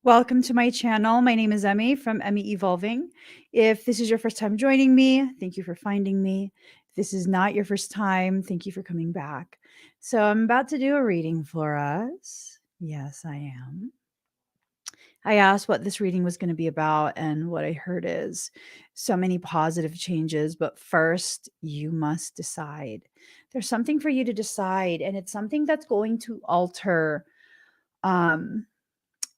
Welcome to my channel. My name is Emmy from Emmy Evolving. If this is your first time joining me, thank you for finding me. If this is not your first time, thank you for coming back. So I'm about to do a reading for us. Yes, I am. I asked what this reading was going to be about, and what I heard is so many positive changes. But first, you must decide. There's something for you to decide, and it's something that's going to alter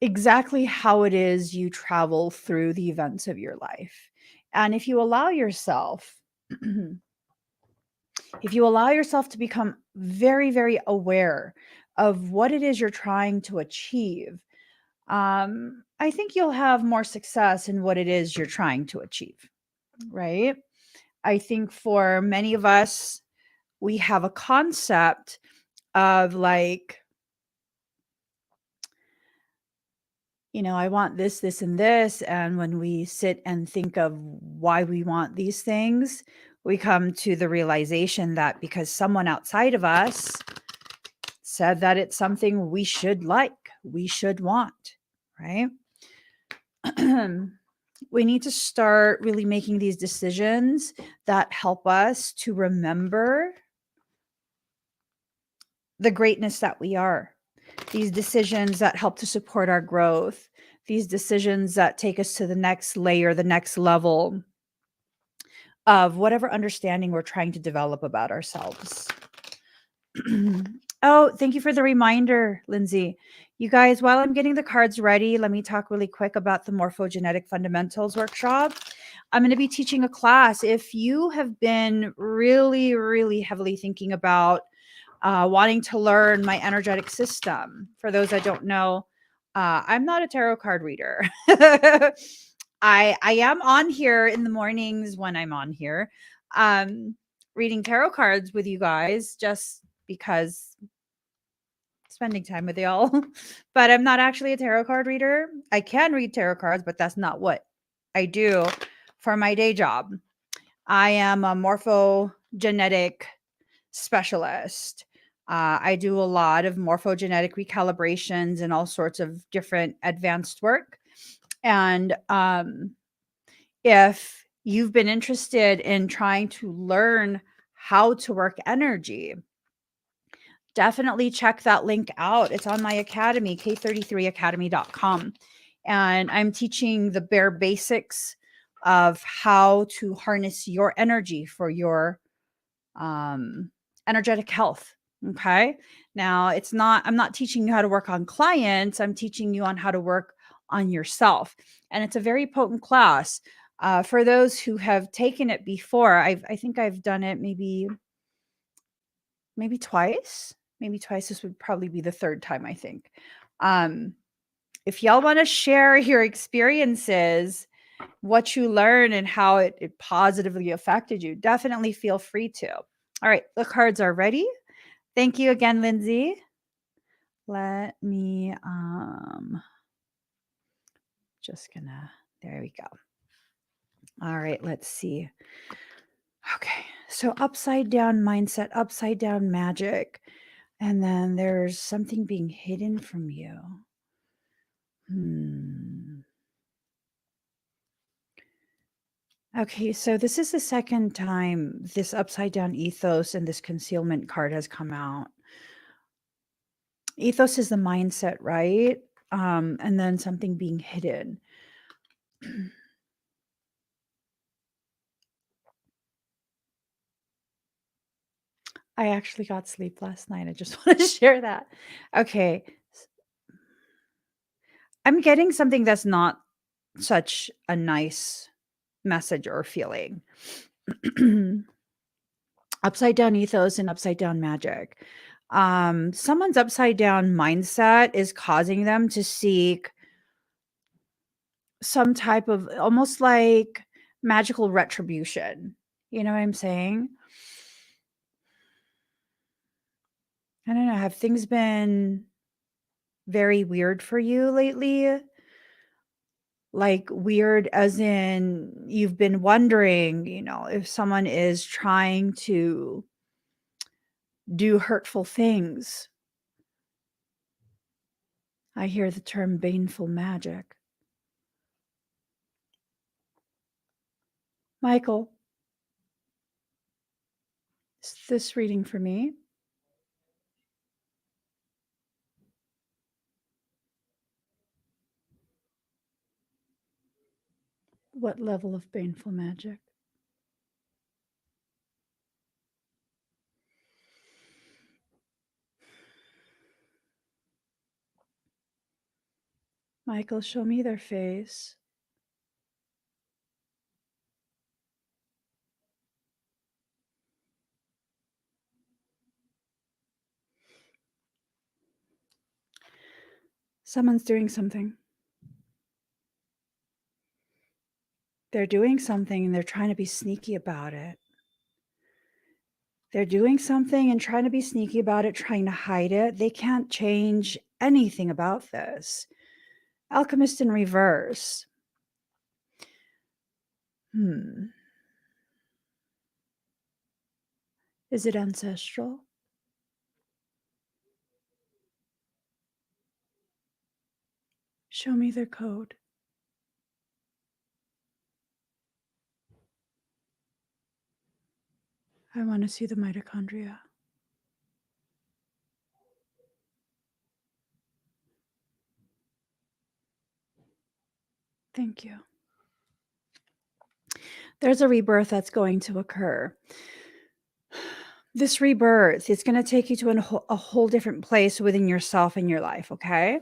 exactly how it is you travel through the events of your life. And if you allow yourself, if you allow yourself to become very, very aware of what it is you're trying to achieve, I think you'll have more success in what it is you're trying to achieve, right? I think for many of us, we have a concept of like, I want this, this, and this. And when we sit and think of why we want these things, we come to the realization that because someone outside of us said that it's something we should like, we should want, right? We need to start really making these decisions that help us to remember the greatness that we are. These decisions that help to support our growth, these decisions that take us to the next layer, the next level of whatever understanding we're trying to develop about ourselves. Oh, thank you for the reminder, Lindsay. You guys, while I'm getting the cards ready, let me talk really quick about the Morphogenetic Fundamentals workshop. I'm going to be teaching a class. If you have been really, really heavily thinking about wanting to learn my energetic system. For those that don't know, I'm not a tarot card reader. I am on here in the mornings when I'm on here, reading tarot cards with you guys, just because spending time with y'all. But I'm not actually a tarot card reader. I can read tarot cards, but that's not what I do for my day job. I am a morphogenetic specialist. I do a lot of morphogenetic recalibrations and all sorts of different advanced work. And if you've been interested in trying to learn how to work energy, definitely check that link out. It's on my academy, k33academy.com. And I'm teaching the bare basics of how to harness your energy for your energetic health. Okay. Now I'm not teaching you how to work on clients. I'm teaching you on how to work on yourself. And it's a very potent class. For those who have taken it before, I think I've done it maybe twice. Maybe twice. This would probably be the third time, I think. If y'all want to share your experiences, what you learn and how it positively affected you, definitely feel free to. All right, the cards are ready. Thank you again, Lindsay. Let me there we go. All right, let's see. Okay, so upside down mindset, upside down magic, and then there's something being hidden from you. Okay, so this is the second time this upside down ethos and this concealment card has come out. Ethos is the mindset, right? And then something being hidden. I actually got sleep last night. I just want to share that. Okay. I'm getting something that's not such a nice message or feeling. Upside down ethos and upside down magic. Someone's upside down mindset is causing them to seek some type of almost like magical retribution. You know what I'm saying? I don't know. Have things been very weird for you lately? Like weird as in you've been wondering, if someone is trying to do hurtful things. I hear the term baneful magic. Michael, is this reading for me? What level of baneful magic? Michael, show me their face. Someone's doing something. They're doing something and they're trying to be sneaky about it. They're doing something and trying to be sneaky about it, trying to hide it. They can't change anything about this. Alchemist in reverse. Is it ancestral? Show me their code. I want to see the mitochondria. Thank you. There's a rebirth that's going to occur. This rebirth is going to take you to a whole different place within yourself and your life, okay?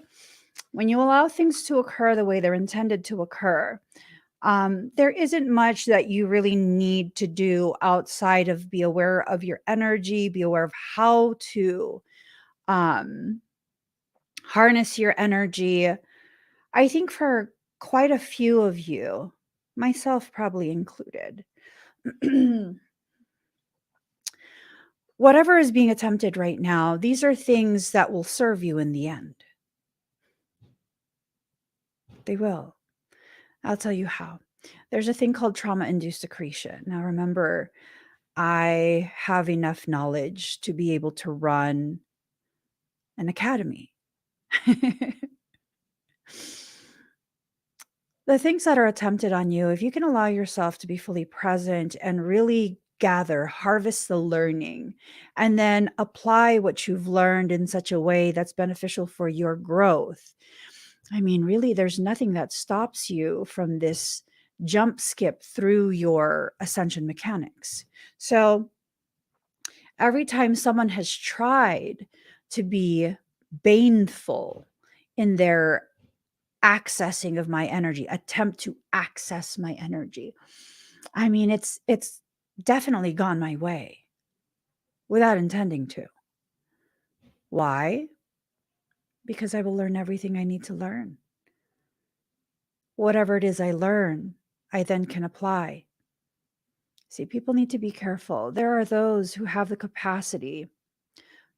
When you allow things to occur the way they're intended to occur, there isn't much that you really need to do outside of be aware of your energy, be aware of how to harness your energy. I think for quite a few of you, myself probably included, whatever is being attempted right now, these are things that will serve you in the end. They will. I'll tell you how. There's a thing called trauma-induced secretion. Now, remember, I have enough knowledge to be able to run an academy. The things that are attempted on you, if you can allow yourself to be fully present and really gather, harvest the learning, and then apply what you've learned in such a way that's beneficial for your growth. I mean, really, there's nothing that stops you from this jump skip through your ascension mechanics. So every time someone has tried to be baneful in their accessing of my energy, attempt to access my energy, I mean, it's definitely gone my way without intending to. Why? Because I will learn everything I need to learn. Whatever it is I learn, I then can apply. See, people need to be careful. There are those who have the capacity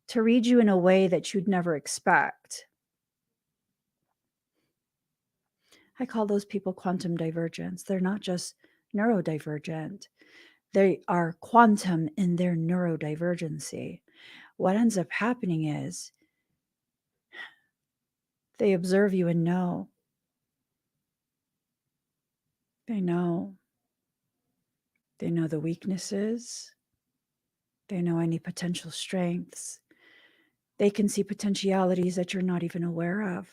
to read you in a way that you'd never expect. I call those people quantum divergents. They're not just neurodivergent, they are quantum in their neurodivergency. What ends up happening is they observe you and know. They know. They know the weaknesses. They know any potential strengths. They can see potentialities that you're not even aware of.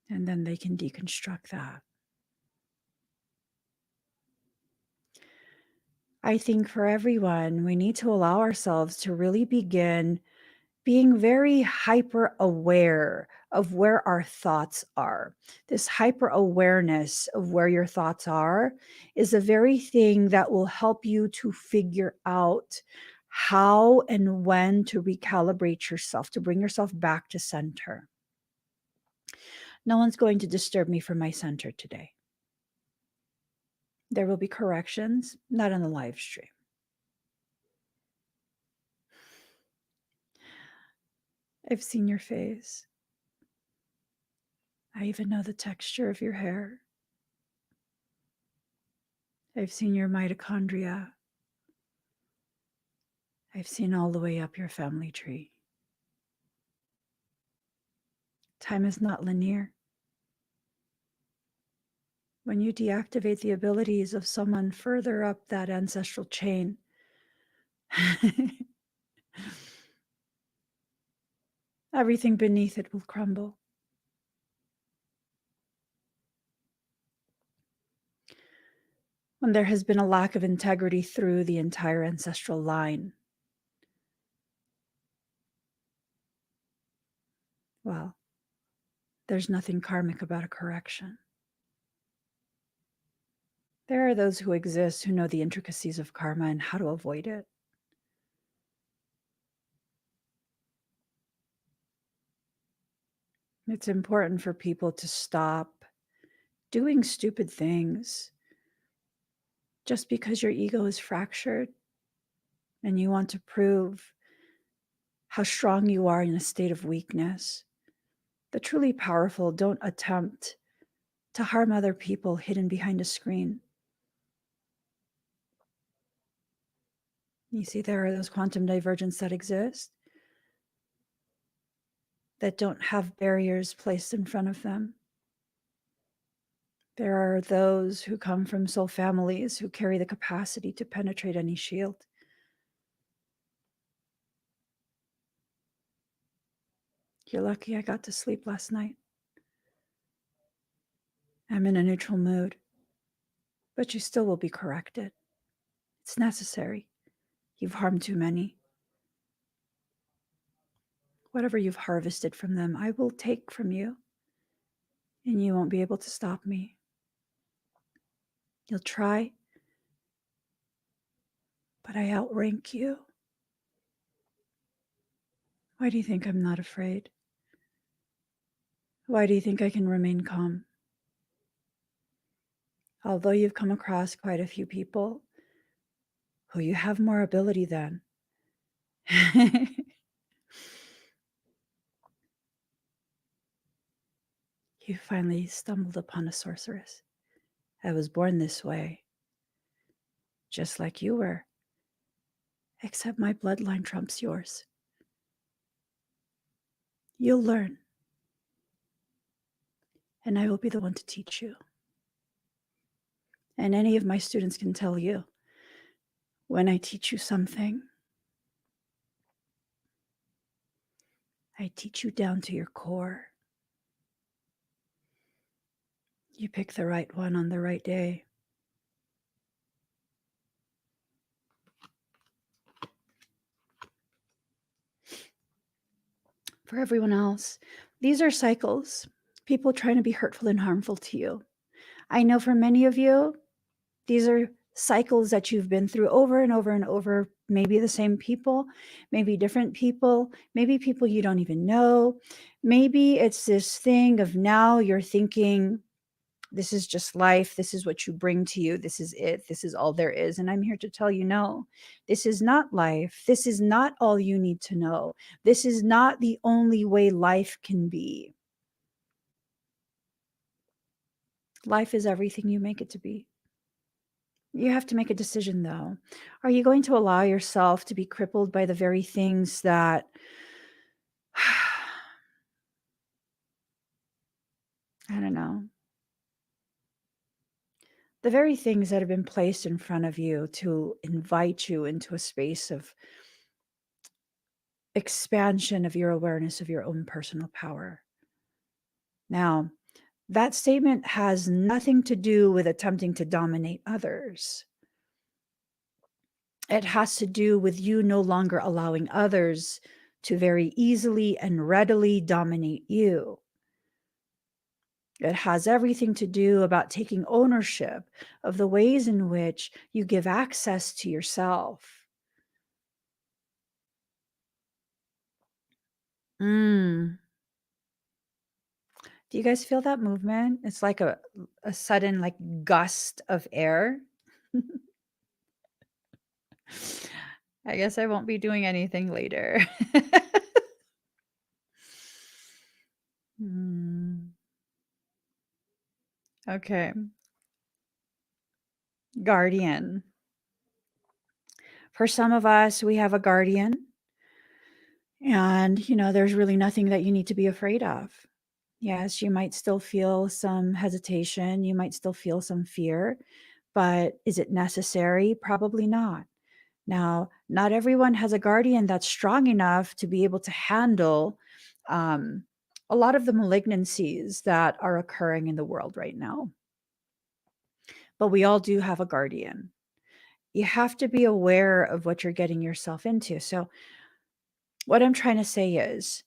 And then they can deconstruct that. I think for everyone, we need to allow ourselves to really begin being very hyper aware of where our thoughts are. This hyper awareness of where your thoughts are is the very thing that will help you to figure out how and when to recalibrate yourself, to bring yourself back to center. No one's going to disturb me from my center today. There will be corrections, not on the live stream. I've seen your face. I even know the texture of your hair. I've seen your mitochondria. I've seen all the way up your family tree. Time is not linear. When you deactivate the abilities of someone further up that ancestral chain, everything beneath it will crumble. When there has been a lack of integrity through the entire ancestral line, well, there's nothing karmic about a correction. There are those who exist who know the intricacies of karma and how to avoid it. It's important for people to stop doing stupid things just because your ego is fractured and you want to prove how strong you are in a state of weakness. The truly powerful don't attempt to harm other people hidden behind a screen. You see, there are those quantum divergents that exist that don't have barriers placed in front of them. There are those who come from soul families who carry the capacity to penetrate any shield. You're lucky I got to sleep last night. I'm in a neutral mood, but you still will be corrected. It's necessary. You've harmed too many. Whatever you've harvested from them, I will take from you, and you won't be able to stop me. You'll try, but I outrank you. Why do you think I'm not afraid? Why do you think I can remain calm? Although you've come across quite a few people who you have more ability than. You finally stumbled upon a sorceress. I was born this way, just like you were, except my bloodline trumps yours. You'll learn, and I will be the one to teach you. And any of my students can tell you, when I teach you something, I teach you down to your core. You pick the right one on the right day. For everyone else, these are cycles, people trying to be hurtful and harmful to you. I know for many of you, these are cycles that you've been through over and over and over, maybe the same people, maybe different people, maybe people you don't even know. Maybe it's this thing of now you're thinking, this is just life. This is what you bring to you. This is it. This is all there is. And I'm here to tell you, no, this is not life. This is not all you need to know. This is not the only way life can be. Life is everything you make it to be. You have to make a decision, though. Are you going to allow yourself to be crippled by the very things that I don't know, the very things that have been placed in front of you to invite you into a space of expansion of your awareness of your own personal power? Now, that statement has nothing to do with attempting to dominate others. It has to do with you no longer allowing others to very easily and readily dominate you. It has everything to do about taking ownership of the ways in which you give access to yourself. Do you guys feel that movement? It's like a sudden like gust of air. I guess I won't be doing anything later. Okay. Guardian. For some of us, we have a guardian. And, there's really nothing that you need to be afraid of. Yes, you might still feel some hesitation. You might still feel some fear, but is it necessary? Probably not. Now, not everyone has a guardian that's strong enough to be able to handle um, a lot of the malignancies that are occurring in the world right now. But we all do have a guardian. You have to be aware of what you're getting yourself into. So, what I'm trying to say is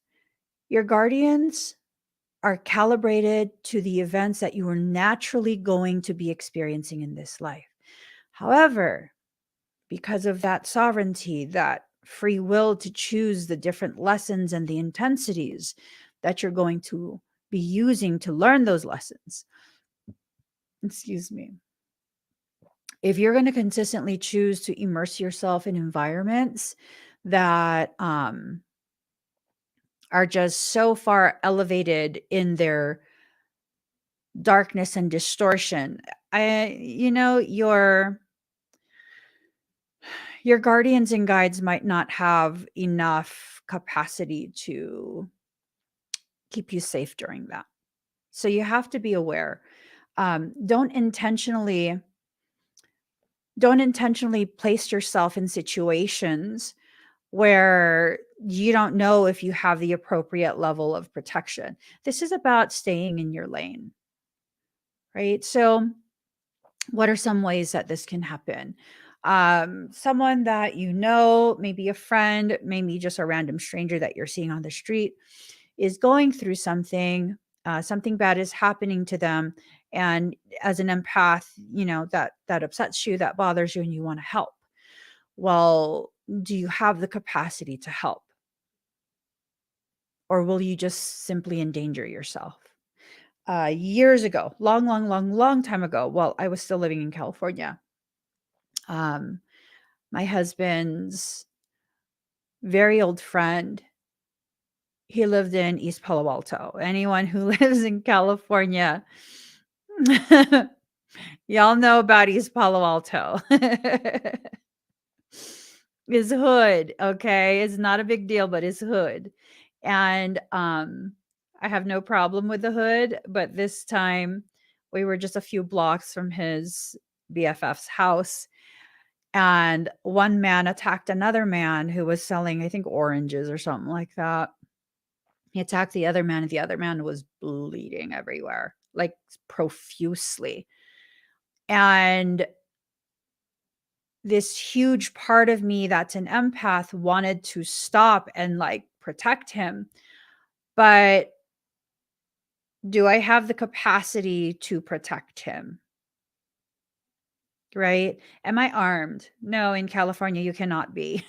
your guardians are calibrated to the events that you are naturally going to be experiencing in this life. However, because of that sovereignty, that free will to choose the different lessons and the intensities that you're going to be using to learn those lessons, excuse me. If you're going to consistently choose to immerse yourself in environments that are just so far elevated in their darkness and distortion, your guardians and guides might not have enough capacity to keep you safe during that. So you have to be aware. Don't intentionally place yourself in situations where you don't know if you have the appropriate level of protection. This is about staying in your lane, right? So what are some ways that this can happen? Someone that you know, maybe a friend, maybe just a random stranger that you're seeing on the street, is going through something. Something bad is happening to them, and as an empath, that upsets you, that bothers you, and you want to help. Well, do you have the capacity to help, or will you just simply endanger yourself? Years ago, long time ago, while I was still living in California, um, my husband's very old friend, he lived in East Palo Alto. Anyone who lives in California, y'all know about East Palo Alto. Is hood, okay? It's not a big deal, but it's hood. And I have no problem with the hood, but this time we were just a few blocks from his BFF's house, and one man attacked another man who was selling, I think, oranges or something like that. He attacked the other man, and the other man was bleeding everywhere, like profusely. And this huge part of me that's an empath wanted to stop and like protect him. But do I have the capacity to protect him? Right? Am I armed? No, in California, you cannot be.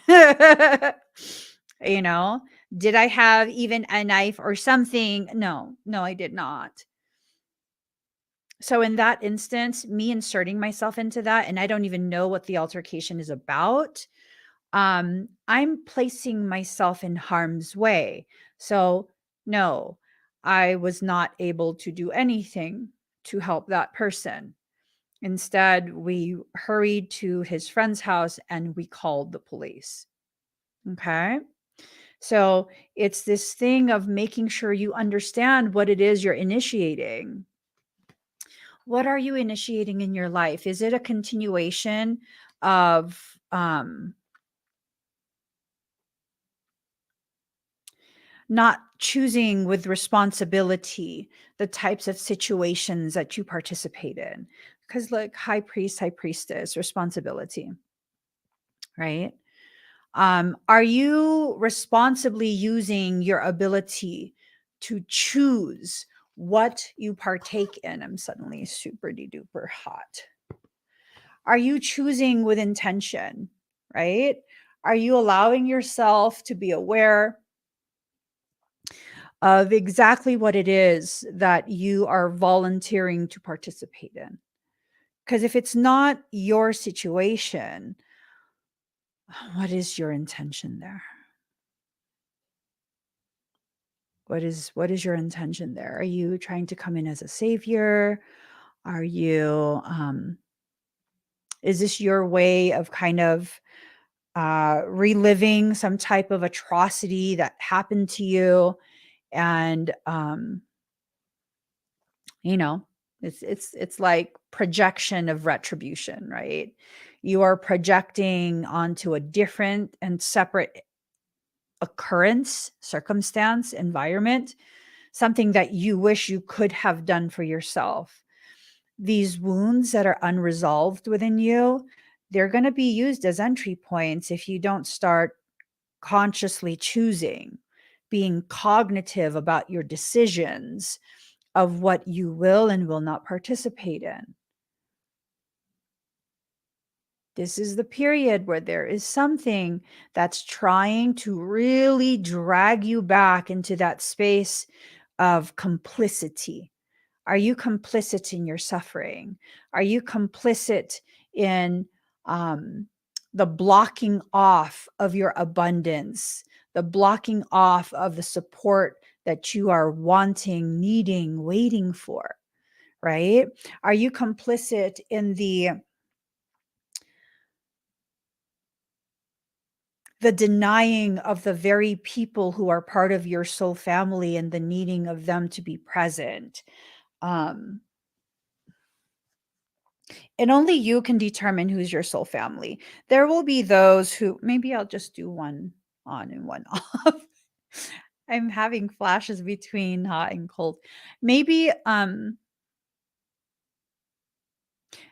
you know, did I have even a knife or something? No, I did not. So in that instance, me inserting myself into that, and I don't even know what the altercation is about, I'm placing myself in harm's way. So no, I was not able to do anything to help that person. Instead, we hurried to his friend's house and we called the police. Okay. So it's this thing of making sure you understand what it is you're initiating. What are you initiating in your life? Is it a continuation of not choosing with responsibility the types of situations that you participate in? Because, like, high priest, high priestess, responsibility, right? Are you responsibly using your ability to choose what you partake in? I'm suddenly super duper hot. Are you choosing with intention, right? Are you allowing yourself to be aware of exactly what it is that you are volunteering to participate in? Because if it's not your situation, what is your intention there? What is your intention there? Are you trying to come in as a savior? Are you is this your way of kind of reliving some type of atrocity that happened to you, and You know, it's like projection of retribution, right? You are projecting onto a different and separate occurrence, circumstance, environment, something that you wish you could have done for yourself. These wounds that are unresolved within you, they're going to be used as entry points if you don't start consciously choosing, being cognitive about your decisions of what you will and will not participate in. This is the period where there is something that's trying to really drag you back into that space of complicity. Are you complicit in your suffering? Are you complicit in the blocking off of your abundance, the blocking off of the support that you are wanting, needing, waiting for, right? Are you complicit in the denying of the very people who are part of your soul family and the needing of them to be present? Um, and only you can determine who's your soul family. There will be those who, maybe I'll just do one on and one off. I'm having flashes between hot and cold. Maybe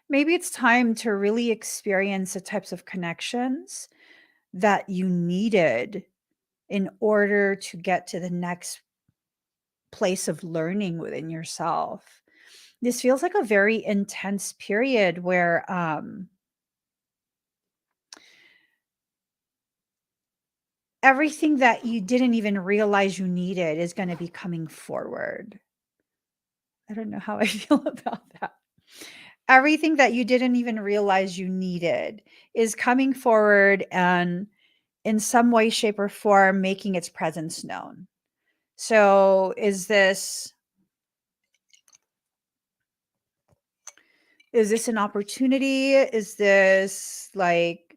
maybe it's time to really experience the types of connections that you needed in order to get to the next place of learning within yourself. This feels like a very intense period where everything that you didn't even realize you needed is going to be coming forward. I don't know how I feel about that. Everything that you didn't even realize you needed is coming forward and in some way, shape, or form making its presence known. So is this an opportunity? Is this like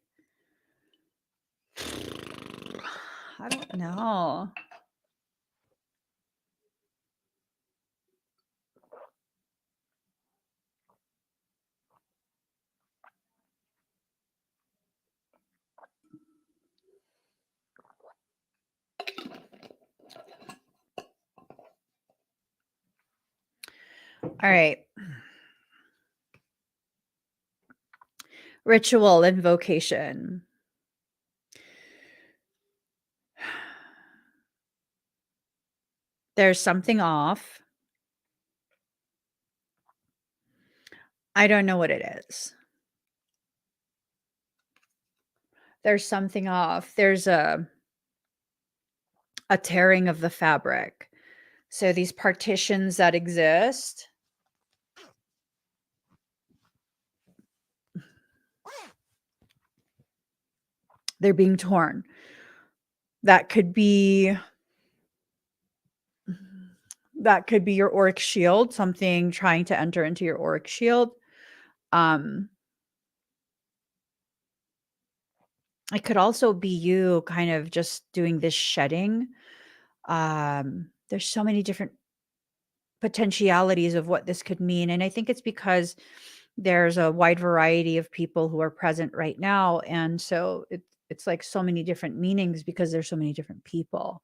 I don't know. All right. Ritual and vocation. There's something off. I don't know what it is. There's something off. There's a tearing of the fabric. So these partitions that exist, they're being torn. That could be your Auric Shield, something trying to enter into your Auric Shield. It could also be you kind of just doing this shedding. There's so many different potentialities of what this could mean, and I think it's because there's a wide variety of people who are present right now, and so it's like so many different meanings because there's so many different people.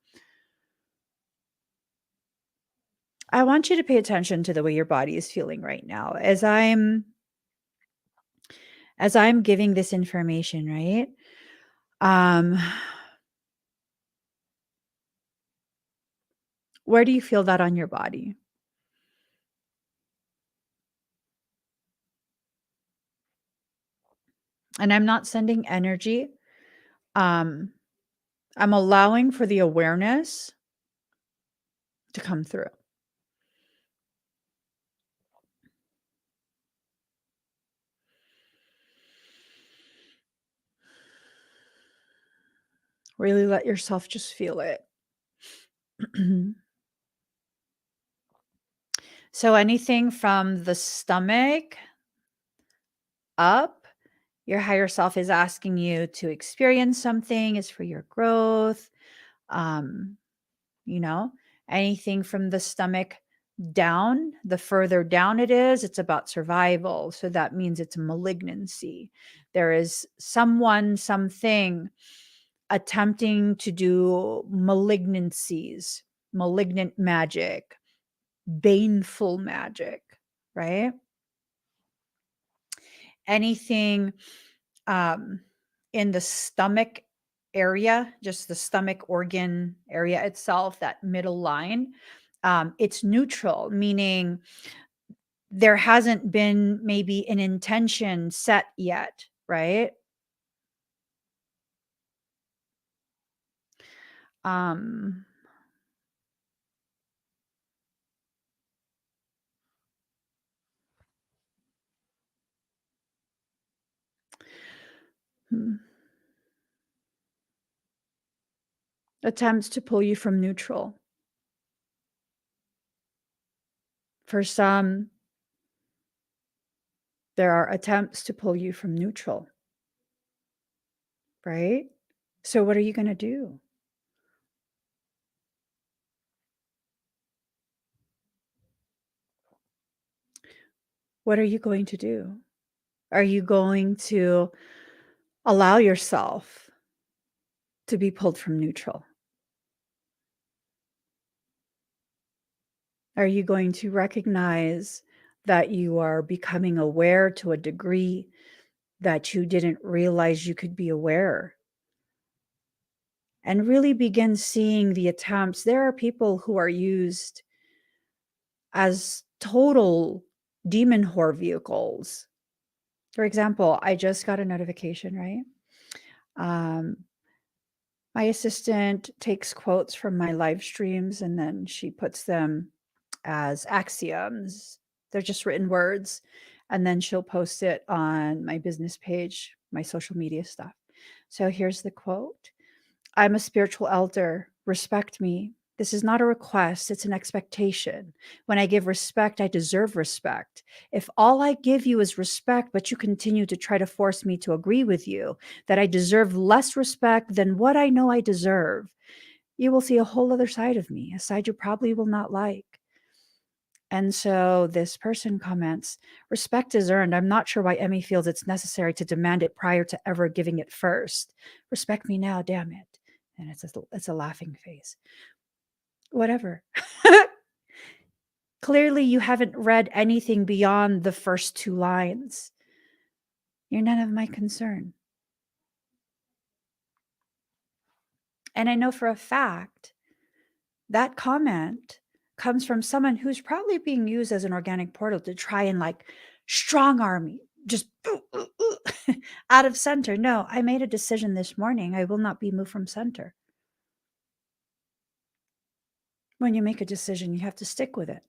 I want you to pay attention to the way your body is feeling right now as I'm giving this information, right? Um, where do you feel that on your body? And I'm not sending energy. Um, I'm allowing for the awareness to come through. Really let yourself just feel it. So anything from the stomach up, your higher self is asking you to experience something, is for your growth. Um, you know, anything from the stomach down, the further down it is, it's about survival. So that means it's a malignancy. There is someone, something attempting to do malignancies, malignant magic, baneful magic, right? Anything in the stomach area, just the stomach organ area itself, that middle line, it's neutral, meaning there hasn't been maybe an intention set yet, right? Um, hmm. Attempts to pull you from neutral. For some, there are attempts to pull you from neutral, right? So what are you going to do? What are you going to do? Are you going to allow yourself to be pulled from neutral? Are you going to recognize that you are becoming aware to a degree that you didn't realize you could be aware? And really begin seeing the attempts. There are people who are used as total demon whore vehicles. For example, I just got a notification, right? My assistant takes quotes from my live streams and then she puts them as axioms. They're just written words. And then she'll post it on my business page, my social media stuff. So here's the quote: I'm a spiritual elder. Respect me. This is not a request, it's an expectation. When I give respect, I deserve respect. If all I give you is respect, but you continue to try to force me to agree with you that I deserve less respect than what I know I deserve, you will see a whole other side of me, a side you probably will not like. And so this person comments, respect is earned. I'm not sure why Emmy feels it's necessary to demand it prior to ever giving it first. Respect me now, damn it. And it's a laughing face. Whatever. Clearly, you haven't read anything beyond the first 2 lines. You're none of my concern. And I know for a fact that comment comes from someone who's probably being used as an organic portal to try and like strong arm me, just out of center. No, I made a decision this morning. I will not be moved from center. When you make a decision, you have to stick with it,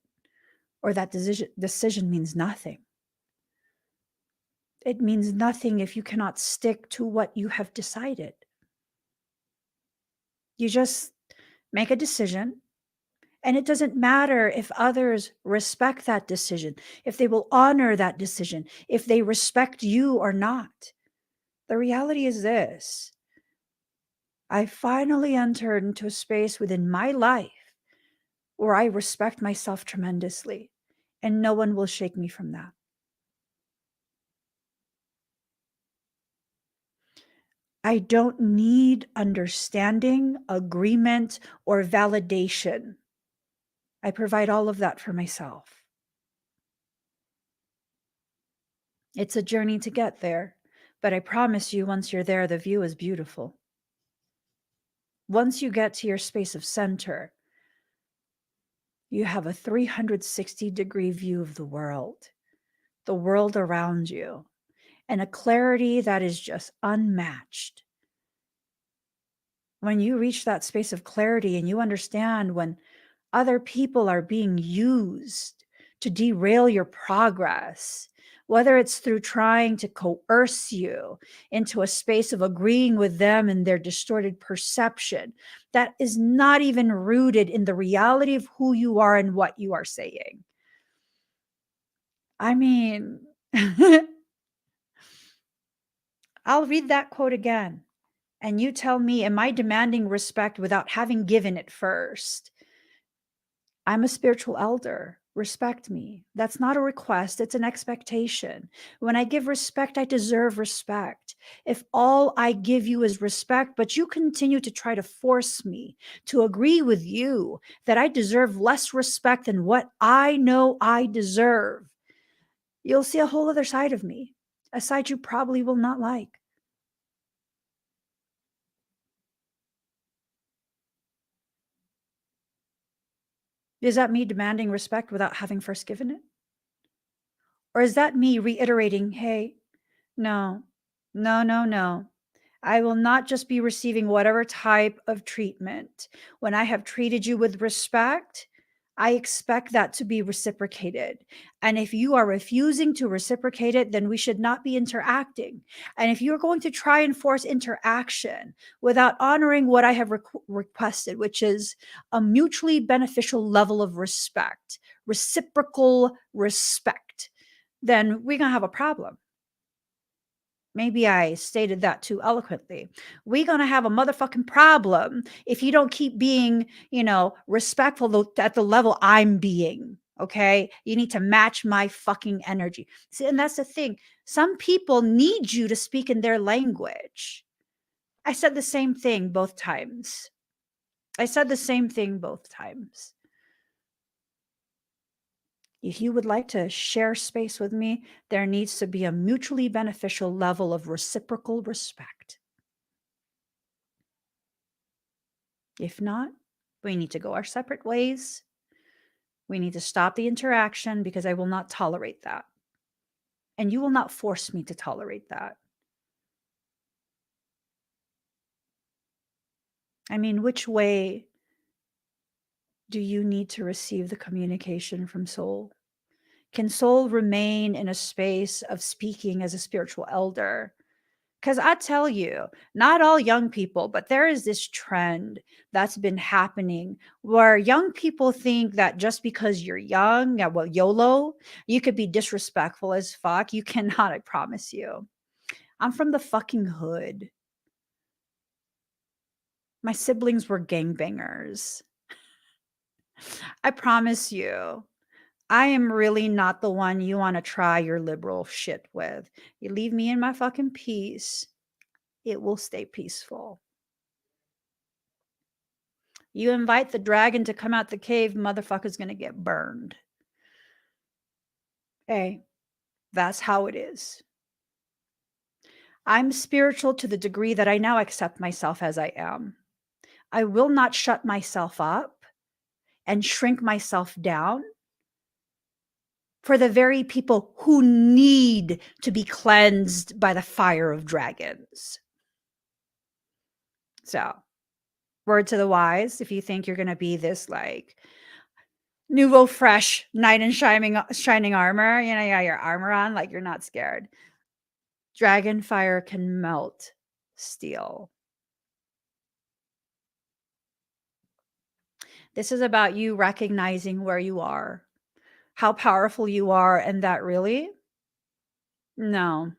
or that decision means nothing. It means nothing if you cannot stick to what you have decided. You just make a decision, and it doesn't matter if others respect that decision, if they will honor that decision, if they respect you or not. The reality is this: I finally entered into a space within my life where I respect myself tremendously, and no one will shake me from that. I don't need understanding, agreement, or validation. I provide all of that for myself. It's a journey to get there, but I promise you, once you're there, the view is beautiful. Once you get to your space of center, you have a 360-degree view of the world around you, and a clarity that is just unmatched. When you reach that space of clarity and you understand when other people are being used to derail your progress, whether it's through trying to coerce you into a space of agreeing with them and their distorted perception that is not even rooted in the reality of who you are and what you are saying. I mean, I'll read that quote again. And you tell me, am I demanding respect without having given it first? I'm a spiritual elder. Respect me. That's not a request, it's an expectation. When I give respect, I deserve respect. If all I give you is respect, but you continue to try to force me to agree with you that I deserve less respect than what I know I deserve, you'll see a whole other side of me, a side you probably will not like. Is that me demanding respect without having first given it? Or is that me reiterating, hey, no, no, no, no. I will not just be receiving whatever type of treatment. When I have treated you with respect, I expect that to be reciprocated. And if you are refusing to reciprocate it, then we should not be interacting. And if you're going to try and force interaction without honoring what I have requested, which is a mutually beneficial level of respect, reciprocal respect, then we're going to have a problem. Maybe I stated that too eloquently. We're going to have a motherfucking problem if you don't keep being, respectful at the level I'm being. Okay. You need to match my fucking energy. See, and that's the thing. Some people need you to speak in their language. I said the same thing both times. If you would like to share space with me, there needs to be a mutually beneficial level of reciprocal respect. If not, we need to go our separate ways. We need to stop the interaction because I will not tolerate that. And you will not force me to tolerate that. I mean, which way do you need to receive the communication from soul? Can soul remain in a space of speaking as a spiritual elder? Because I tell you, not all young people, but there is this trend that's been happening where young people think that just because you're young, well, YOLO, you could be disrespectful as fuck. You cannot, I promise you. I'm from the fucking hood. My siblings were gangbangers. I promise you. I am really not the one you want to try your liberal shit with. You leave me in my fucking peace, it will stay peaceful. You invite the dragon to come out the cave, motherfucker's gonna get burned. Hey, that's how it is. I'm spiritual to the degree that I now accept myself as I am. I will not shut myself up and shrink myself down for the very people who need to be cleansed by the fire of dragons. So, word to the wise, if you think you're going to be this like nouveau fresh knight in shining armor, you got your armor on, like you're not scared. Dragon fire can melt steel. This is about you recognizing where you are, how powerful you are, and that really, no,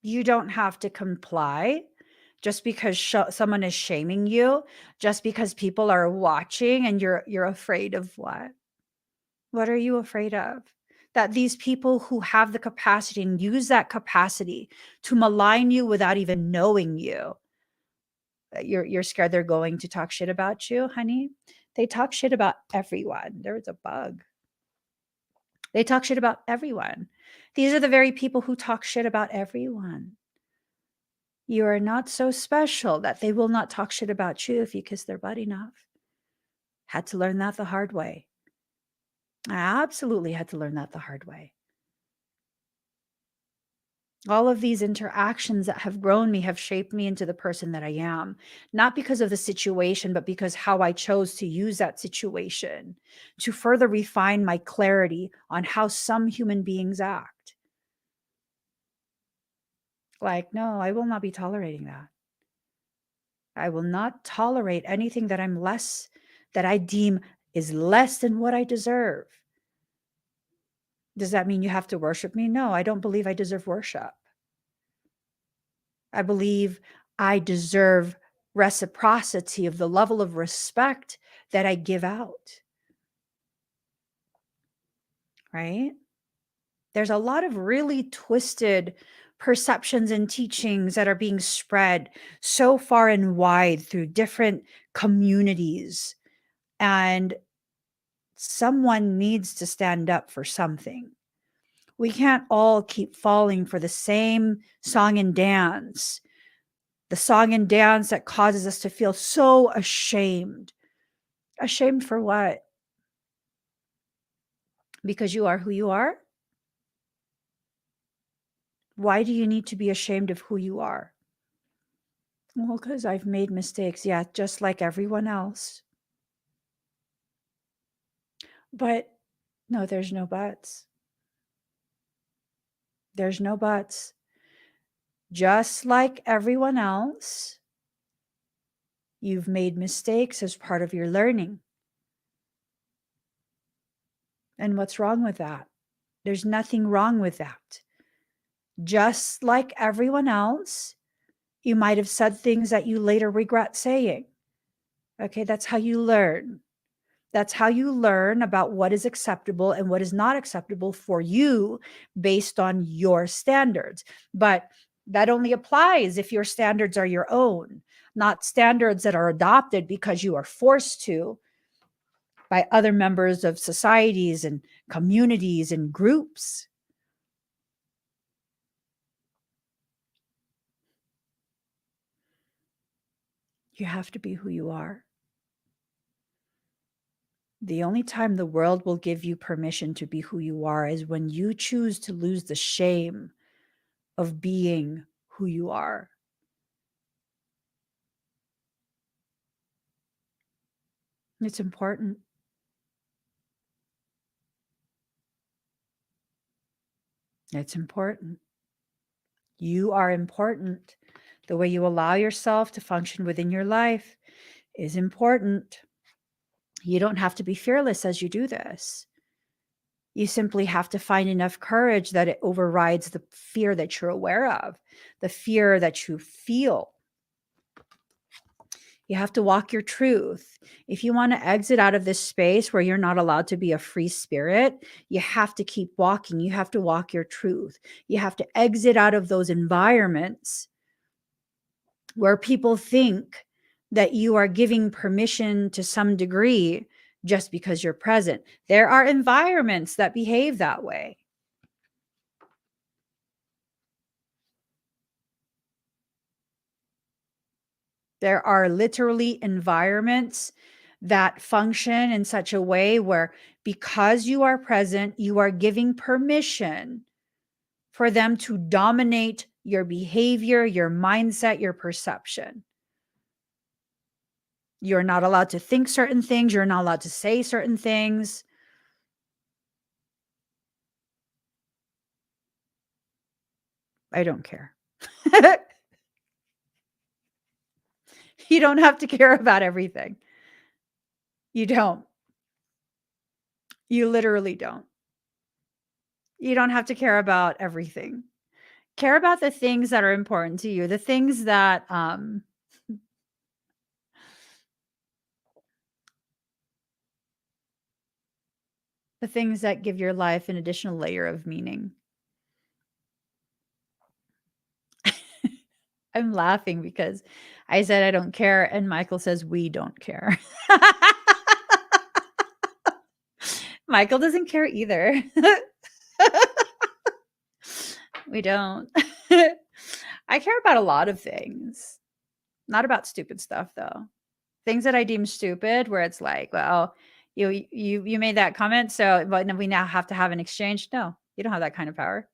you don't have to comply just because someone is shaming you, just because people are watching and you're afraid of what? What are you afraid of? That these people who have the capacity and use that capacity to malign you without even knowing you, you're scared they're going to talk shit about you, honey. They talk shit about everyone. There's a bug. They talk shit about everyone. These are the very people who talk shit about everyone. You are not so special that they will not talk shit about you if you kiss their butt enough. Had to learn that the hard way. I absolutely had to learn that the hard way. All of these interactions that have grown me have shaped me into the person that I am, not because of the situation, but because how I chose to use that situation to further refine my clarity on how some human beings act. Like, no, I will not be tolerating that. I will not tolerate anything that that I deem is less than what I deserve. Does that mean you have to worship me? No, I don't believe I deserve worship. I believe I deserve reciprocity of the level of respect that I give out. right? There's a lot of really twisted perceptions and teachings that are being spread so far and wide through different communities. And someone needs to stand up for something. We can't all keep falling for the same song and dance, the song and dance that causes us to feel so ashamed. Ashamed for what? Because you are who you are? Why do you need to be ashamed of who you are? Well, because I've made mistakes. Yeah, just like everyone else. But no, there's no buts. There's no buts. Just like everyone else, you've made mistakes as part of your learning. And what's wrong with that? There's nothing wrong with that. Just like everyone else, you might have said things that you later regret saying. Okay, that's how you learn. That's how you learn about what is acceptable and what is not acceptable for you based on your standards. But that only applies if your standards are your own, not standards that are adopted because you are forced to by other members of societies and communities and groups. You have to be who you are. The only time the world will give you permission to be who you are is when you choose to lose the shame of being who you are. It's important. It's important. You are important. The way you allow yourself to function within your life is important. You don't have to be fearless as you do this. You simply have to find enough courage that it overrides the fear that you're aware of, the fear that you feel. You have to walk your truth. If you want to exit out of this space where you're not allowed to be a free spirit, you have to keep walking. You have to walk your truth. You have to exit out of those environments where people think that you are giving permission to some degree just because you're present. There are environments that behave that way. There are literally environments that function in such a way where because you are present, you are giving permission for them to dominate your behavior, your mindset, your perception. You're not allowed to think certain things. You're not allowed to say certain things. I don't care. You don't have to care about everything. You don't. You literally don't. You don't have to care about everything. Care about the things that are important to you, the things that give your life an additional layer of meaning. I'm laughing because I said I don't care and Michael says we don't care. Michael doesn't care either. We don't. I care about a lot of things. Not about stupid stuff though. Things that I deem stupid where it's like, well, you made that comment, so but we now have to have an exchange. No, you don't have that kind of power.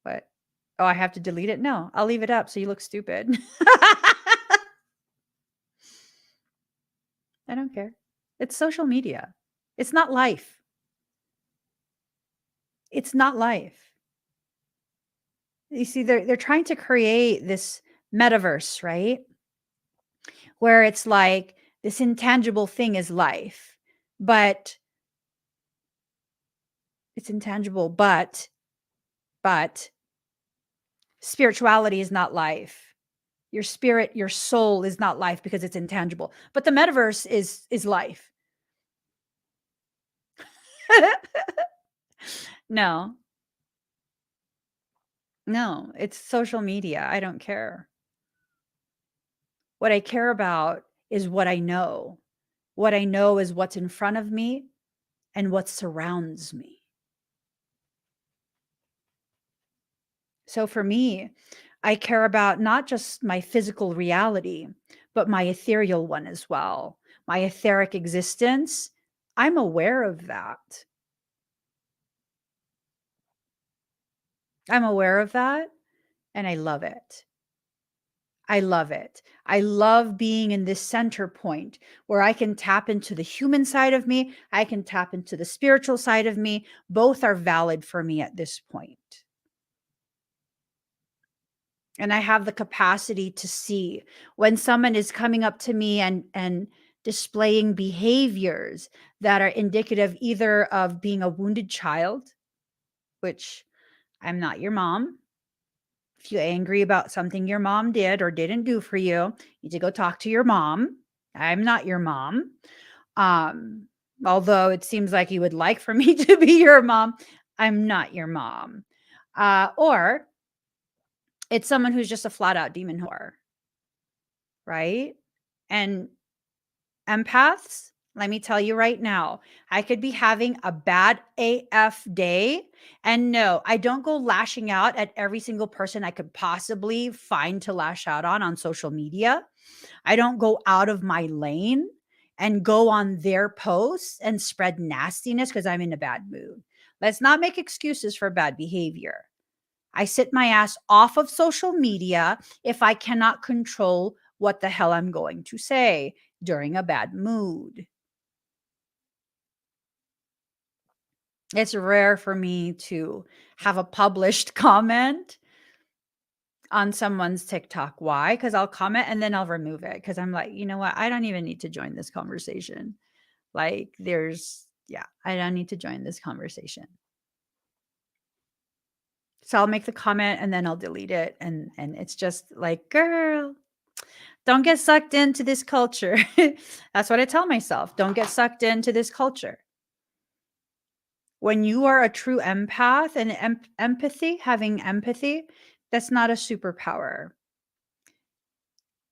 But oh, I have to delete it? No, I'll leave it up so you look stupid. I don't care. It's social media. It's not life. It's not life. You see, they're trying to create this metaverse, right? Where it's like this intangible thing is life, but it's intangible, but spirituality is not life. Your spirit, your soul is not life because it's intangible. But the metaverse is life. No, no, it's social media. I don't care. What I care about is what I know. What I know is what's in front of me and what surrounds me. So for me, I care about not just my physical reality, but my ethereal one as well. My etheric existence, I'm aware of that. I'm aware of that and I love it. I love it. I love being in this center point where I can tap into the human side of me. I can tap into the spiritual side of me. Both are valid for me at this point. And I have the capacity to see when someone is coming up to me and displaying behaviors that are indicative either of being a wounded child, which I'm not your mom. If you're angry about something your mom did or didn't do for you, you need to go talk to your mom. I'm not your mom. Um, Although it seems like you would like for me to be your mom, I'm not your mom. Or it's someone who's just a flat out demon whore, right? And empaths, let me tell you right now, I could be having a bad AF day. And no, I don't go lashing out at every single person I could possibly find to lash out on social media. I don't go out of my lane and go on their posts and spread nastiness because I'm in a bad mood. Let's not make excuses for bad behavior. I sit my ass off of social media if I cannot control what the hell I'm going to say during a bad mood. It's rare for me to have a published comment on someone's TikTok. Why? Because I'll comment and then I'll remove it because I'm like, you know what? I don't even need to join this conversation. Like, yeah, I don't need to join this conversation. So I'll make the comment and then I'll delete it. And it's just like, girl, don't get sucked into this culture. That's what I tell myself. Don't get sucked into this culture. When you are a true empath and having empathy, that's not a superpower.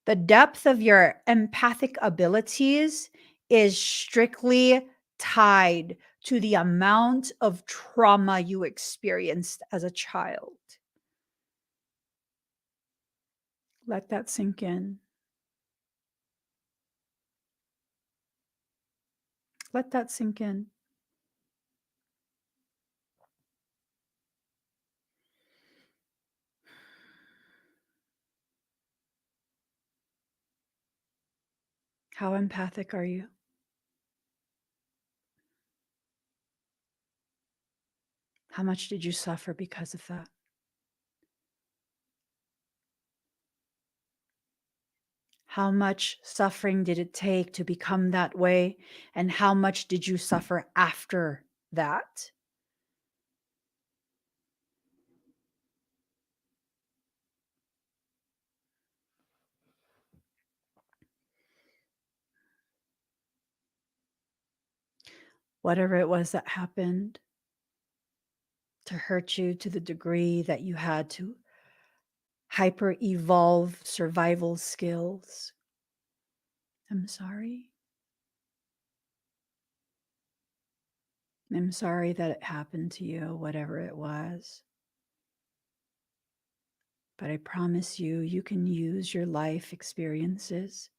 The depth of your empathic abilities is strictly tied to the amount of trauma you experienced as a child. Let that sink in. Let that sink in. How empathic are you? How much did you suffer because of that? How much suffering did it take to become that way? And how much did you suffer after that? Whatever it was that happened to hurt you to the degree that you had to hyper evolve survival skills. I'm sorry. I'm sorry that it happened to you, whatever it was. But I promise you, you can use your life experiences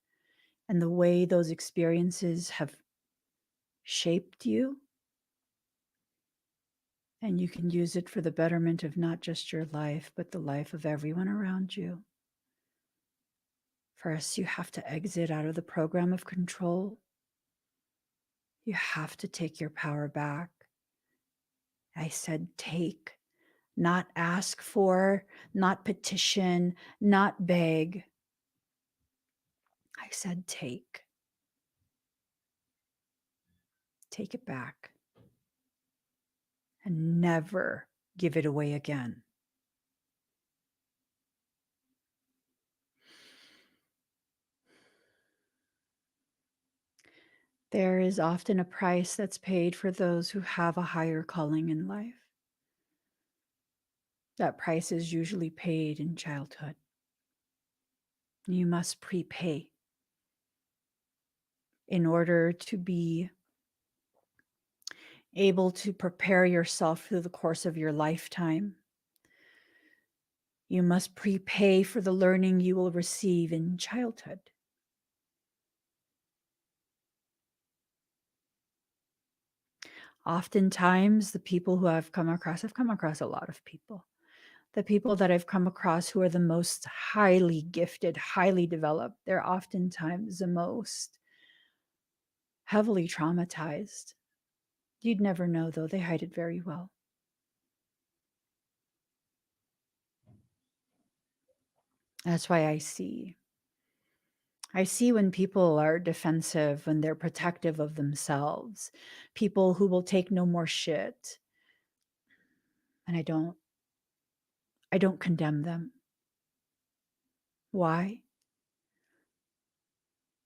and the way those experiences have shaped you. And you can use it for the betterment of not just your life, but the life of everyone around you. First, you have to exit out of the program of control. You have to take your power back. I said take, not ask for, not petition, not beg. I said take. Take it back and never give it away again. There is often a price that's paid for those who have a higher calling in life. That price is usually paid in childhood. You must prepay in order to be able to prepare yourself through the course of your lifetime. You must prepay for the learning you will receive in childhood. Oftentimes, the people who I've come across a lot of people. The people that I've come across who are the most highly gifted, highly developed, they're oftentimes the most heavily traumatized. You'd never know, though. They hide it very well. That's why I see when people are defensive, when they're protective of themselves, people who will take no more shit. And I don't condemn them. Why?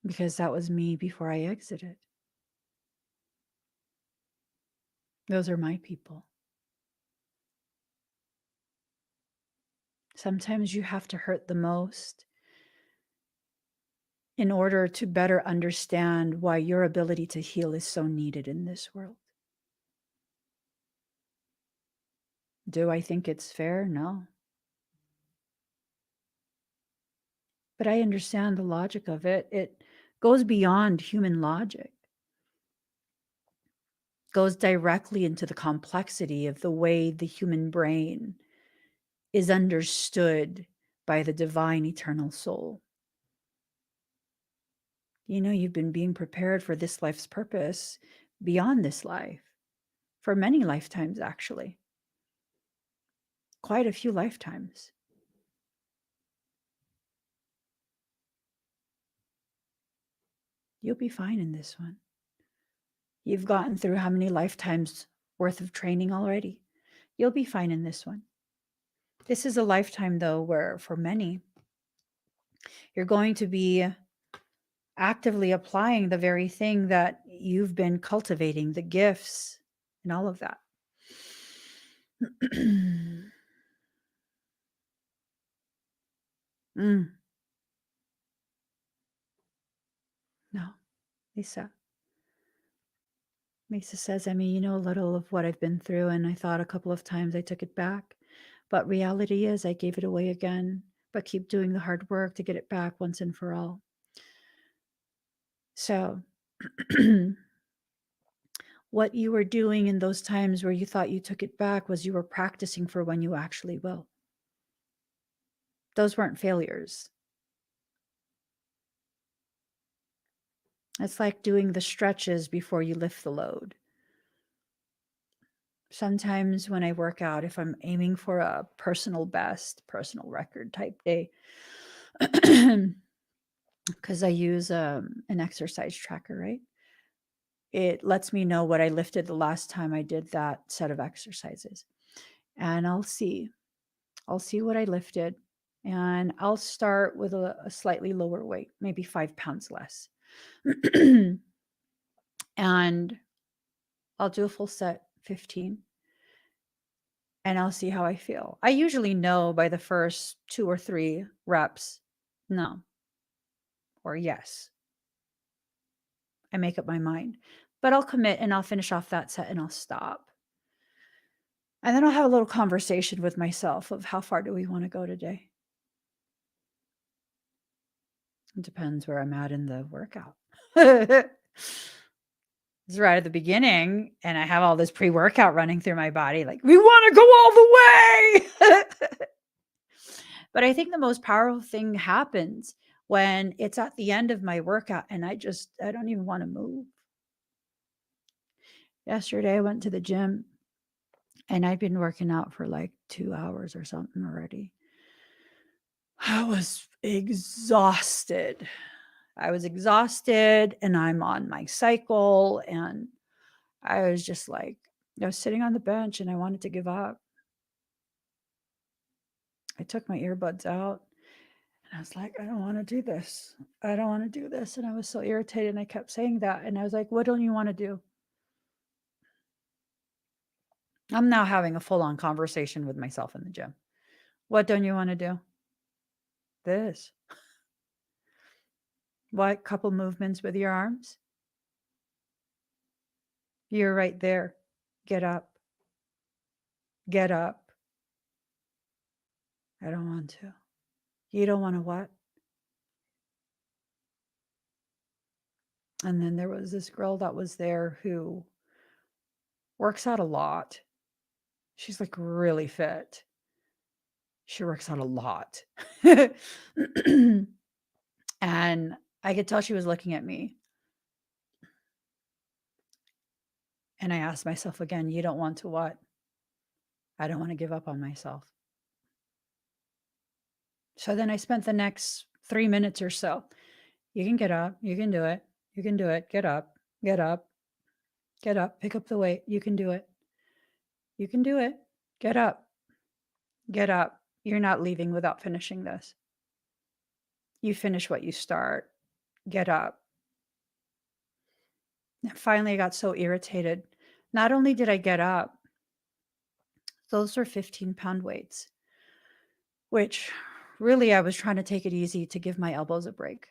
Because that was me before I exited. Those are my people. Sometimes you have to hurt the most in order to better understand why your ability to heal is so needed in this world. Do I think it's fair? No. But I understand the logic of it. It goes beyond human logic, goes directly into the complexity of the way the human brain is understood by the divine eternal soul. You know, you've been being prepared for this life's purpose beyond this life, for many lifetimes, actually. Quite a few lifetimes. You'll be fine in this one. You've gotten through how many lifetimes worth of training already? You'll be fine in this one. This is a lifetime, though, where for many, you're going to be actively applying the very thing that you've been cultivating, the gifts and all of that. No, Lisa. Lisa says, I mean, you know, a little of what I've been through, and I thought a couple of times I took it back. But reality is I gave it away again, but keep doing the hard work to get it back once and for all. So what you were doing in those times where you thought you took it back was you were practicing for when you actually will. Those weren't failures. It's like doing the stretches before you lift the load. Sometimes when I work out, if I'm aiming for a personal best, personal record type day, because I use an exercise tracker, right? It lets me know what I lifted the last time I did that set of exercises. And I'll see what I lifted. And I'll start with a slightly lower weight, maybe 5 pounds less. And I'll do a full set, 15. And I'll see how I feel. I usually know by the first 2 or 3 reps, no, or yes. I make up my mind. But I'll commit and I'll finish off that set and I'll stop. And then I'll have a little conversation with myself of how far do we want to go today? It depends where I'm at in the workout. It's right at the beginning, and I have all this pre-workout running through my body, like, we want to go all the way. But I think the most powerful thing happens when it's at the end of my workout and I don't even want to move. Yesterday, I went to the gym and I'd been working out for like 2 hours or something already. I was exhausted. And I'm on my cycle. And I was just like, I was sitting on the bench and I wanted to give up. I took my earbuds out I was like, I don't want to do this. I don't want to do this. And I was so irritated. And I kept saying that. And I was like, what don't you want to do? I'm now having a full-on conversation with myself in the gym. What don't you want to do? This. What? Couple movements with your arms? You're right there. Get up. Get up. I don't want to. You don't want to what? And then there was this girl that was there who works out a lot. She's like really fit. She works out a lot. And I could tell she was looking at me. And I asked myself again, you don't want to what? I don't want to give up on myself. So then I spent the next 3 minutes or so. You can get up. You can do it. You can do it. Get up. Get up. Get up. Pick up the weight. You can do it. You can do it. Get up. Get up. You're not leaving without finishing this. You finish what you start. Get up. And finally, I got so irritated. Not only did I get up, those were 15-pound weights, which really I was trying to take it easy to give my elbows a break.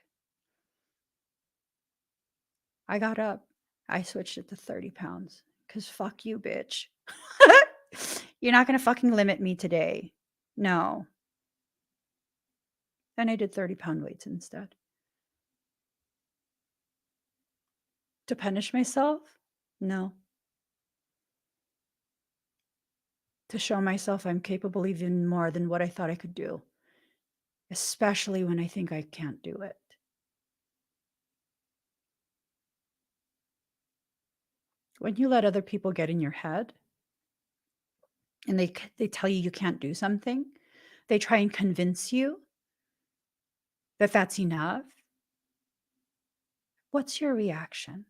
I got up. I switched it to 30 pounds because fuck you, bitch. You're not going to fucking limit me today. No. Then I did 30-pound weights instead. To punish myself? No. To show myself I'm capable even more than what I thought I could do, especially when I think I can't do it. When you let other people get in your head and they tell you you can't do something, they try and convince you that that's enough. What's your reaction?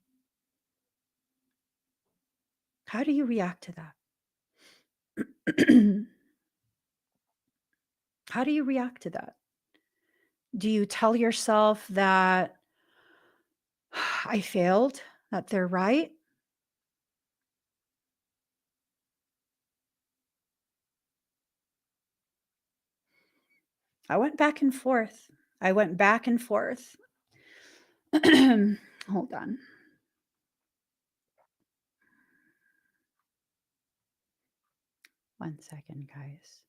How do you react to that? How do you react to that? Do you tell yourself that I failed, that they're right? I went back and forth. Hold on. One second, guys.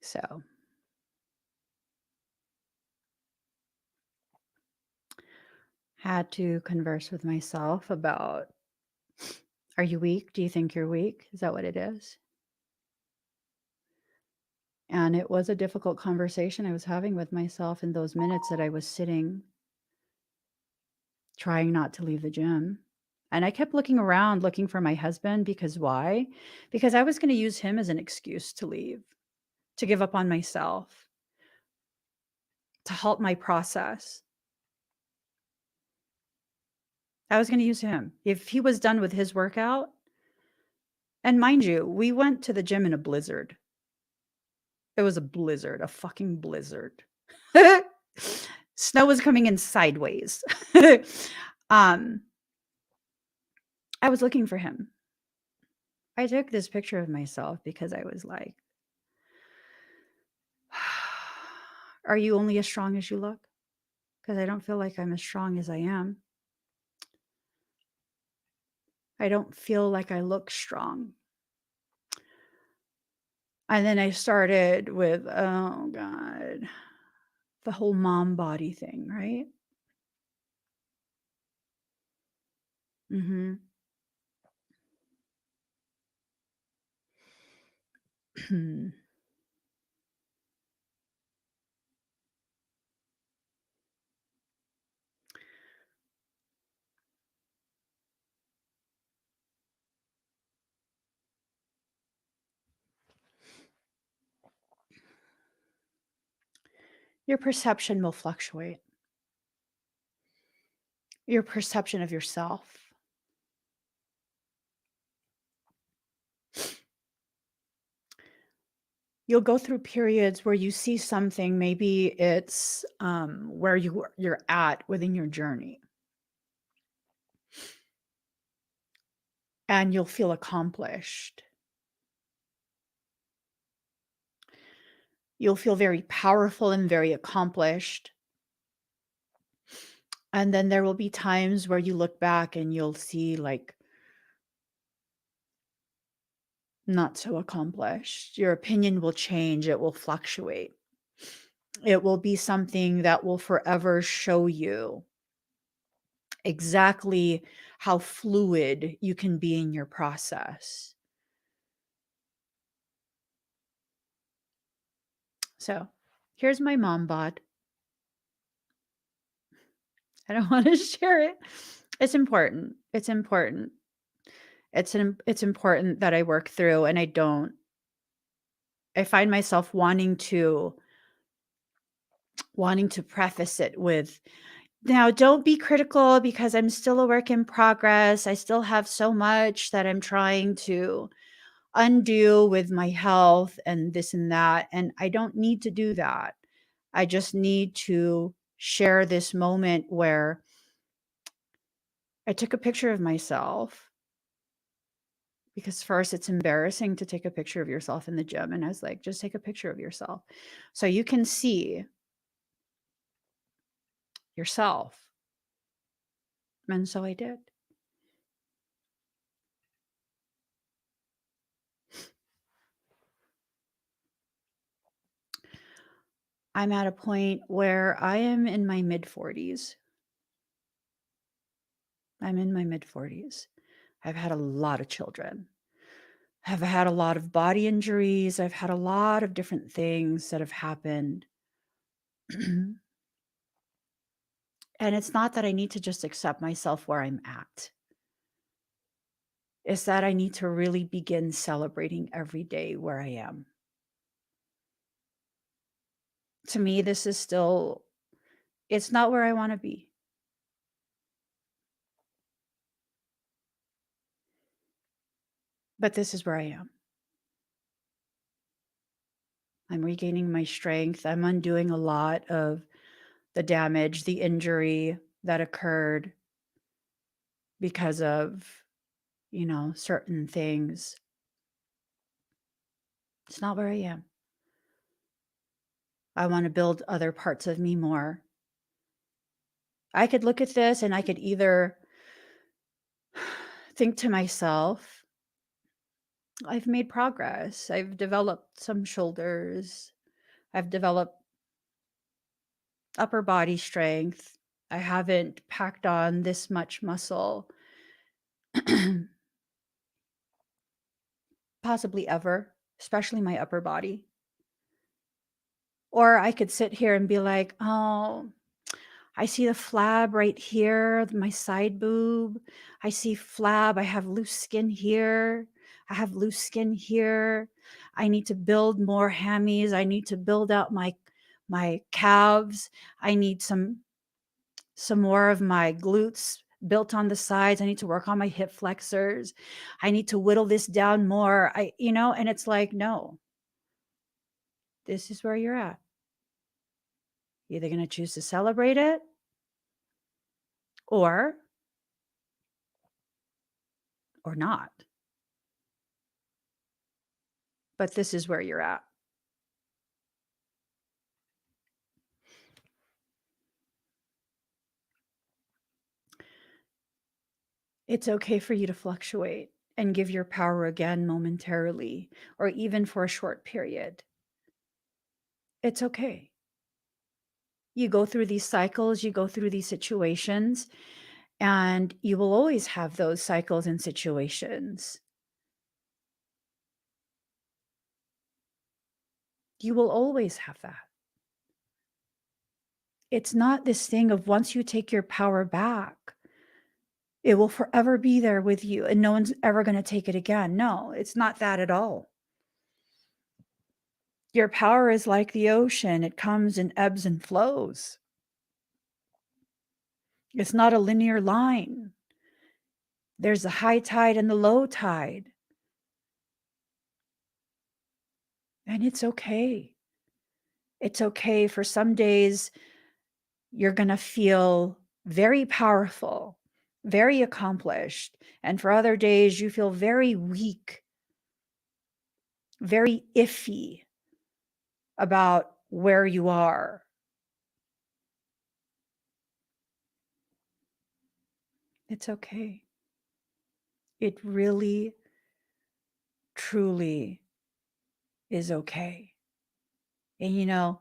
So, had to converse with myself about, are you weak? Do you think you're weak? Is that what it is? And it was a difficult conversation I was having with myself in those minutes that I was sitting, trying not to leave the gym. And I kept looking around, looking for my husband, because why? Because I was going to use him as an excuse to leave, to give up on myself, to halt my process. I was going to use him. If he was done with his workout, and mind you, we went to the gym in a blizzard. It was a blizzard, a fucking blizzard. Snow was coming in sideways. I was looking for him. I took this picture of myself because I was like, are you only as strong as you look? Because I don't feel like I'm as strong as I am. I don't feel like I look strong. And then I started with, oh God, the whole mom body thing, right? Mm-hmm. Your perception will fluctuate. Your perception of yourself. You'll go through periods where you see something, maybe it's where you're at within your journey, and you'll feel accomplished. You'll feel very powerful and very accomplished. And then there will be times where you look back and you'll see, like, not so accomplished. Your opinion will change, it will fluctuate. It will be something that will forever show you exactly how fluid you can be in your process. So here's my mom bod. I don't want to share it. It's important. It's important. It's important that I work through, and I don't. I find myself wanting to preface it with, now don't be critical because I'm still a work in progress. I still have so much that I'm trying to undo with my health and this and that, and I don't need to do that. I just need to share this moment where I took a picture of myself, because first it's embarrassing to take a picture of yourself in the gym, and I was like, just take a picture of yourself so you can see yourself. And so I did. I'm at a point where I am in my mid 40s. I'm in my mid 40s. I've had a lot of children. I've had a lot of body injuries. I've had a lot of different things that have happened. And it's not that I need to just accept myself where I'm at. It's that I need to really begin celebrating every day where I am. To me, this is still, it's not where I want to be. But this is where I am. I'm regaining my strength. I'm undoing a lot of the damage, the injury that occurred because of, certain things. It's not where I am. I want to build other parts of me more. I could look at this and I could either think to myself, I've made progress. I've developed some shoulders. I've developed upper body strength. I haven't packed on this much muscle, possibly ever, especially my upper body. Or I could sit here and be like, oh, I see the flab right here, my side boob. I see flab. I have loose skin here. I have loose skin here. I need to build more hammies. I need to build out my calves. I need some more of my glutes built on the sides. I need to work on my hip flexors. I need to whittle this down more. And it's like, no, this is where you're at. You're either going to choose to celebrate it or not. But this is where you're at. It's okay for you to fluctuate and give your power again momentarily, or even for a short period. It's okay. You go through these cycles, you go through these situations, and you will always have those cycles and situations. You will always have that. It's not this thing of once you take your power back, it will forever be there with you and no one's ever going to take it again. No, it's not that at all. Your power is like the ocean. It comes in ebbs and flows. It's not a linear line. There's the high tide and the low tide. And it's okay. It's okay. For some days, you're going to feel very powerful, very accomplished. And for other days, you feel very weak, very iffy about where you are. It's okay. It really, truly is okay. And you know,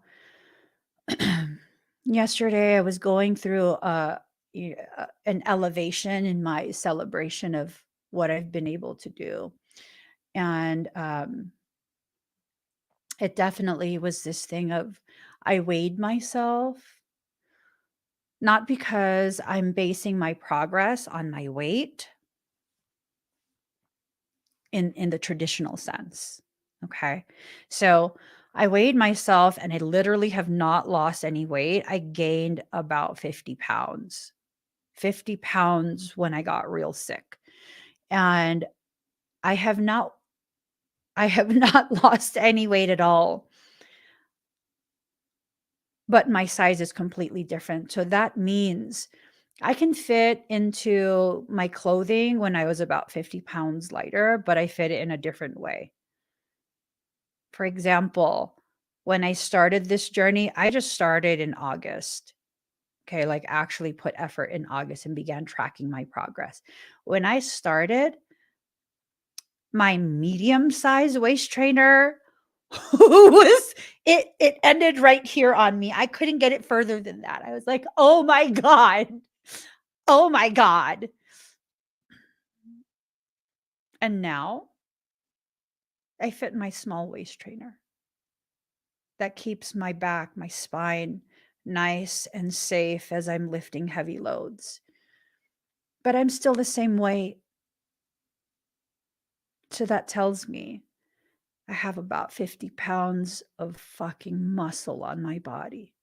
yesterday I was going through an elevation in my celebration of what I've been able to do. And it definitely was this thing of I weighed myself, not because I'm basing my progress on my weight in the traditional sense. Okay. So I weighed myself and I literally have not lost any weight. I gained about 50 pounds. 50 pounds when I got real sick. And I have not lost any weight at all. But my size is completely different. So that means I can fit into my clothing when I was about 50 pounds lighter, but I fit it in a different way. For example, when I started this journey, I just started in August. Okay, like actually put effort in August and began tracking my progress. When I started, my medium size waist trainer was it ended right here on me. I couldn't get it further than that. I was like, "Oh my god. Oh my god." And now I fit my small waist trainer that keeps my back, my spine nice and safe as I'm lifting heavy loads. But I'm still the same weight. So that tells me I have about 50 pounds of fucking muscle on my body.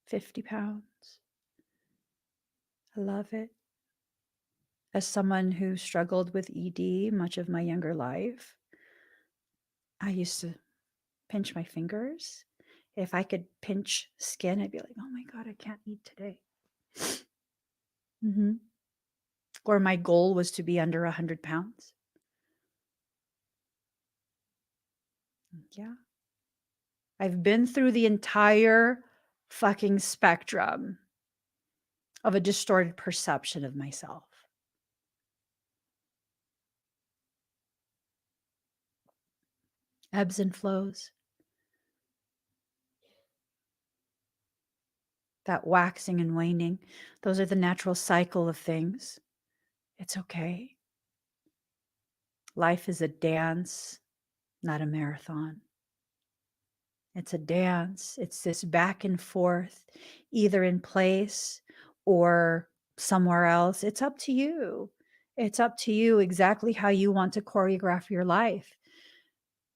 50 pounds. I love it. As someone who struggled with ED much of my younger life, I used to pinch my fingers. If I could pinch skin, I'd be like, oh my God, I can't eat today. Mm-hmm. Or my goal was to be under 100 pounds. Yeah. I've been through the entire fucking spectrum of a distorted perception of myself. Ebbs and flows. That waxing and waning. Those are the natural cycle of things. It's okay. Life is a dance, not a marathon. It's a dance. It's this back and forth, either in place or somewhere else. It's up to you. It's up to you exactly how you want to choreograph your life.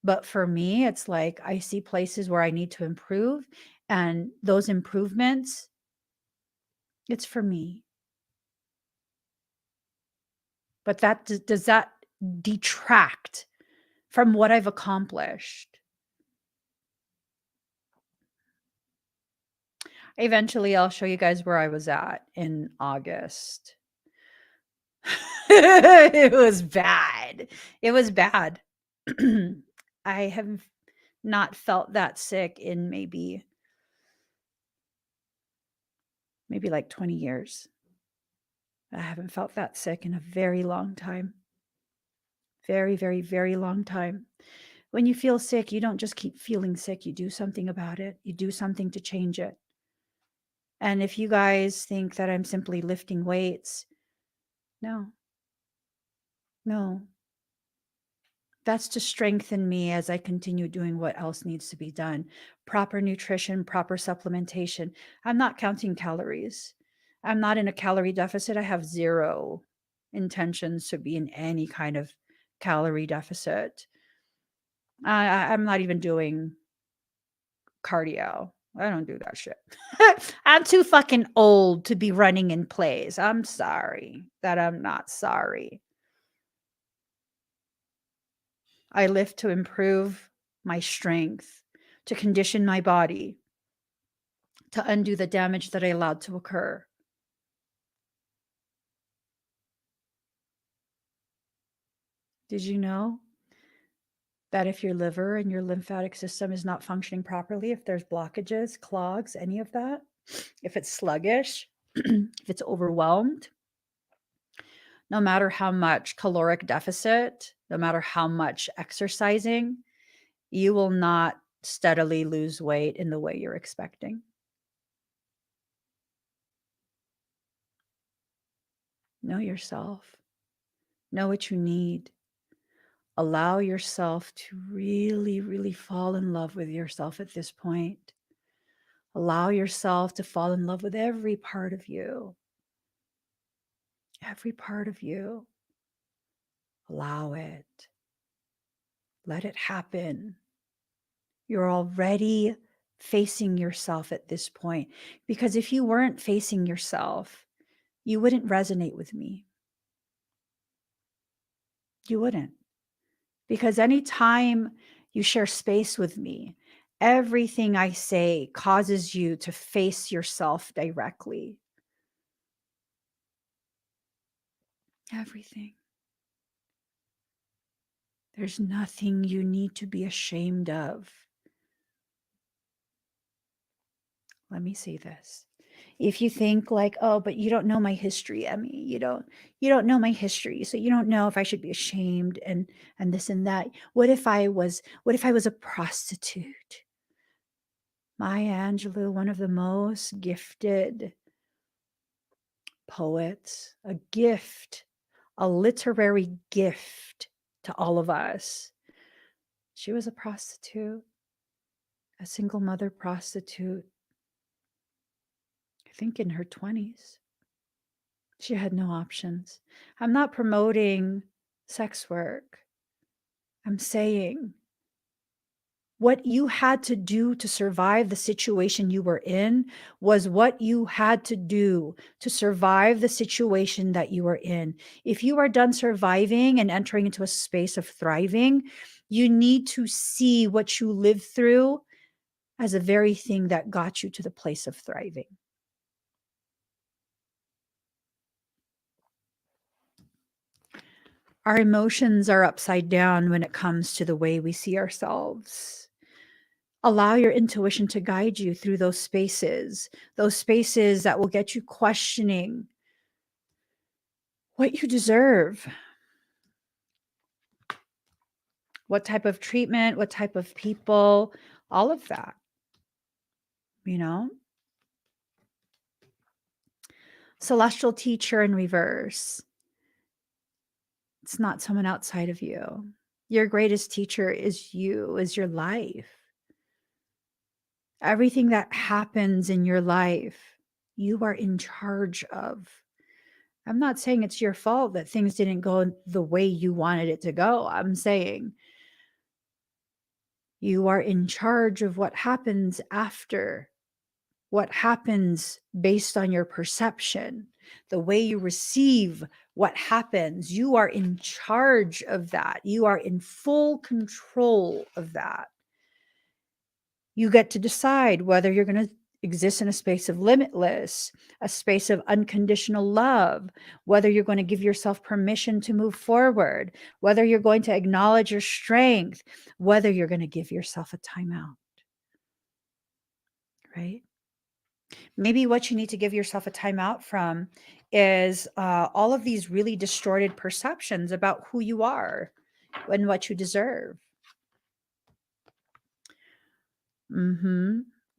But for me, it's like I see places where I need to improve, and those improvements, it's for me. But that does that detract from what I've accomplished? Eventually, I'll show you guys where I was at in August. It was bad. It was bad. I have not felt that sick in maybe like 20 years. I haven't felt that sick in a very long time. Very, very, very long time. When you feel sick, you don't just keep feeling sick. You do something about it. You do something to change it. And if you guys think that I'm simply lifting weights, no. No. That's to strengthen me as I continue doing what else needs to be done. Proper nutrition, proper supplementation. I'm not counting calories. I'm not in a calorie deficit. I have zero intentions to be in any kind of calorie deficit. I'm not even doing cardio. I don't do that shit. I'm too fucking old to be running in place. I'm sorry that I'm not sorry. I lift to improve my strength, to condition my body, to undo the damage that I allowed to occur. Did you know that if your liver and your lymphatic system is not functioning properly, if there's blockages, clogs, any of that, if it's sluggish, if it's overwhelmed, no matter how much caloric deficit, no matter how much exercising, you will not steadily lose weight in the way you're expecting. Know yourself. Know what you need. Allow yourself to really, really fall in love with yourself at this point. Allow yourself to fall in love with every part of you. Every part of you. Allow it. Let it happen. You're already facing yourself at this point. Because if you weren't facing yourself, you wouldn't resonate with me. You wouldn't. Because anytime you share space with me, everything I say causes you to face yourself directly. Everything. There's nothing you need to be ashamed of. Let me say this. If you think like, oh, but you don't know my history, Emmy, you don't know my history, so you don't know if I should be ashamed and this and that. What if I was a prostitute? Maya Angelou, one of the most gifted poets, a gift, a literary gift to all of us. She was a prostitute, a single mother prostitute, I think in her 20s. She had no options. I'm not promoting sex work. I'm saying what you had to do to survive the situation you were in was what you had to do to survive the situation that you were in. If you are done surviving and entering into a space of thriving, you need to see what you lived through as the very thing that got you to the place of thriving. Our emotions are upside down when it comes to the way we see ourselves. Allow your intuition to guide you through those spaces that will get you questioning what you deserve, what type of treatment, what type of people, all of that, you know? Celestial teacher in reverse. It's not someone outside of you. Your greatest teacher is you, is your life. Everything that happens in your life, you are in charge of. I'm not saying it's your fault that things didn't go the way you wanted it to go. I'm saying you are in charge of what happens after, what happens based on your perception, the way you receive what happens. You are in charge of that. You are in full control of that. You get to decide whether you're going to exist in a space of limitless, a space of unconditional love, whether you're going to give yourself permission to move forward, whether you're going to acknowledge your strength, whether you're going to give yourself a timeout, right? Maybe what you need to give yourself a timeout from is all of these really distorted perceptions about who you are and what you deserve.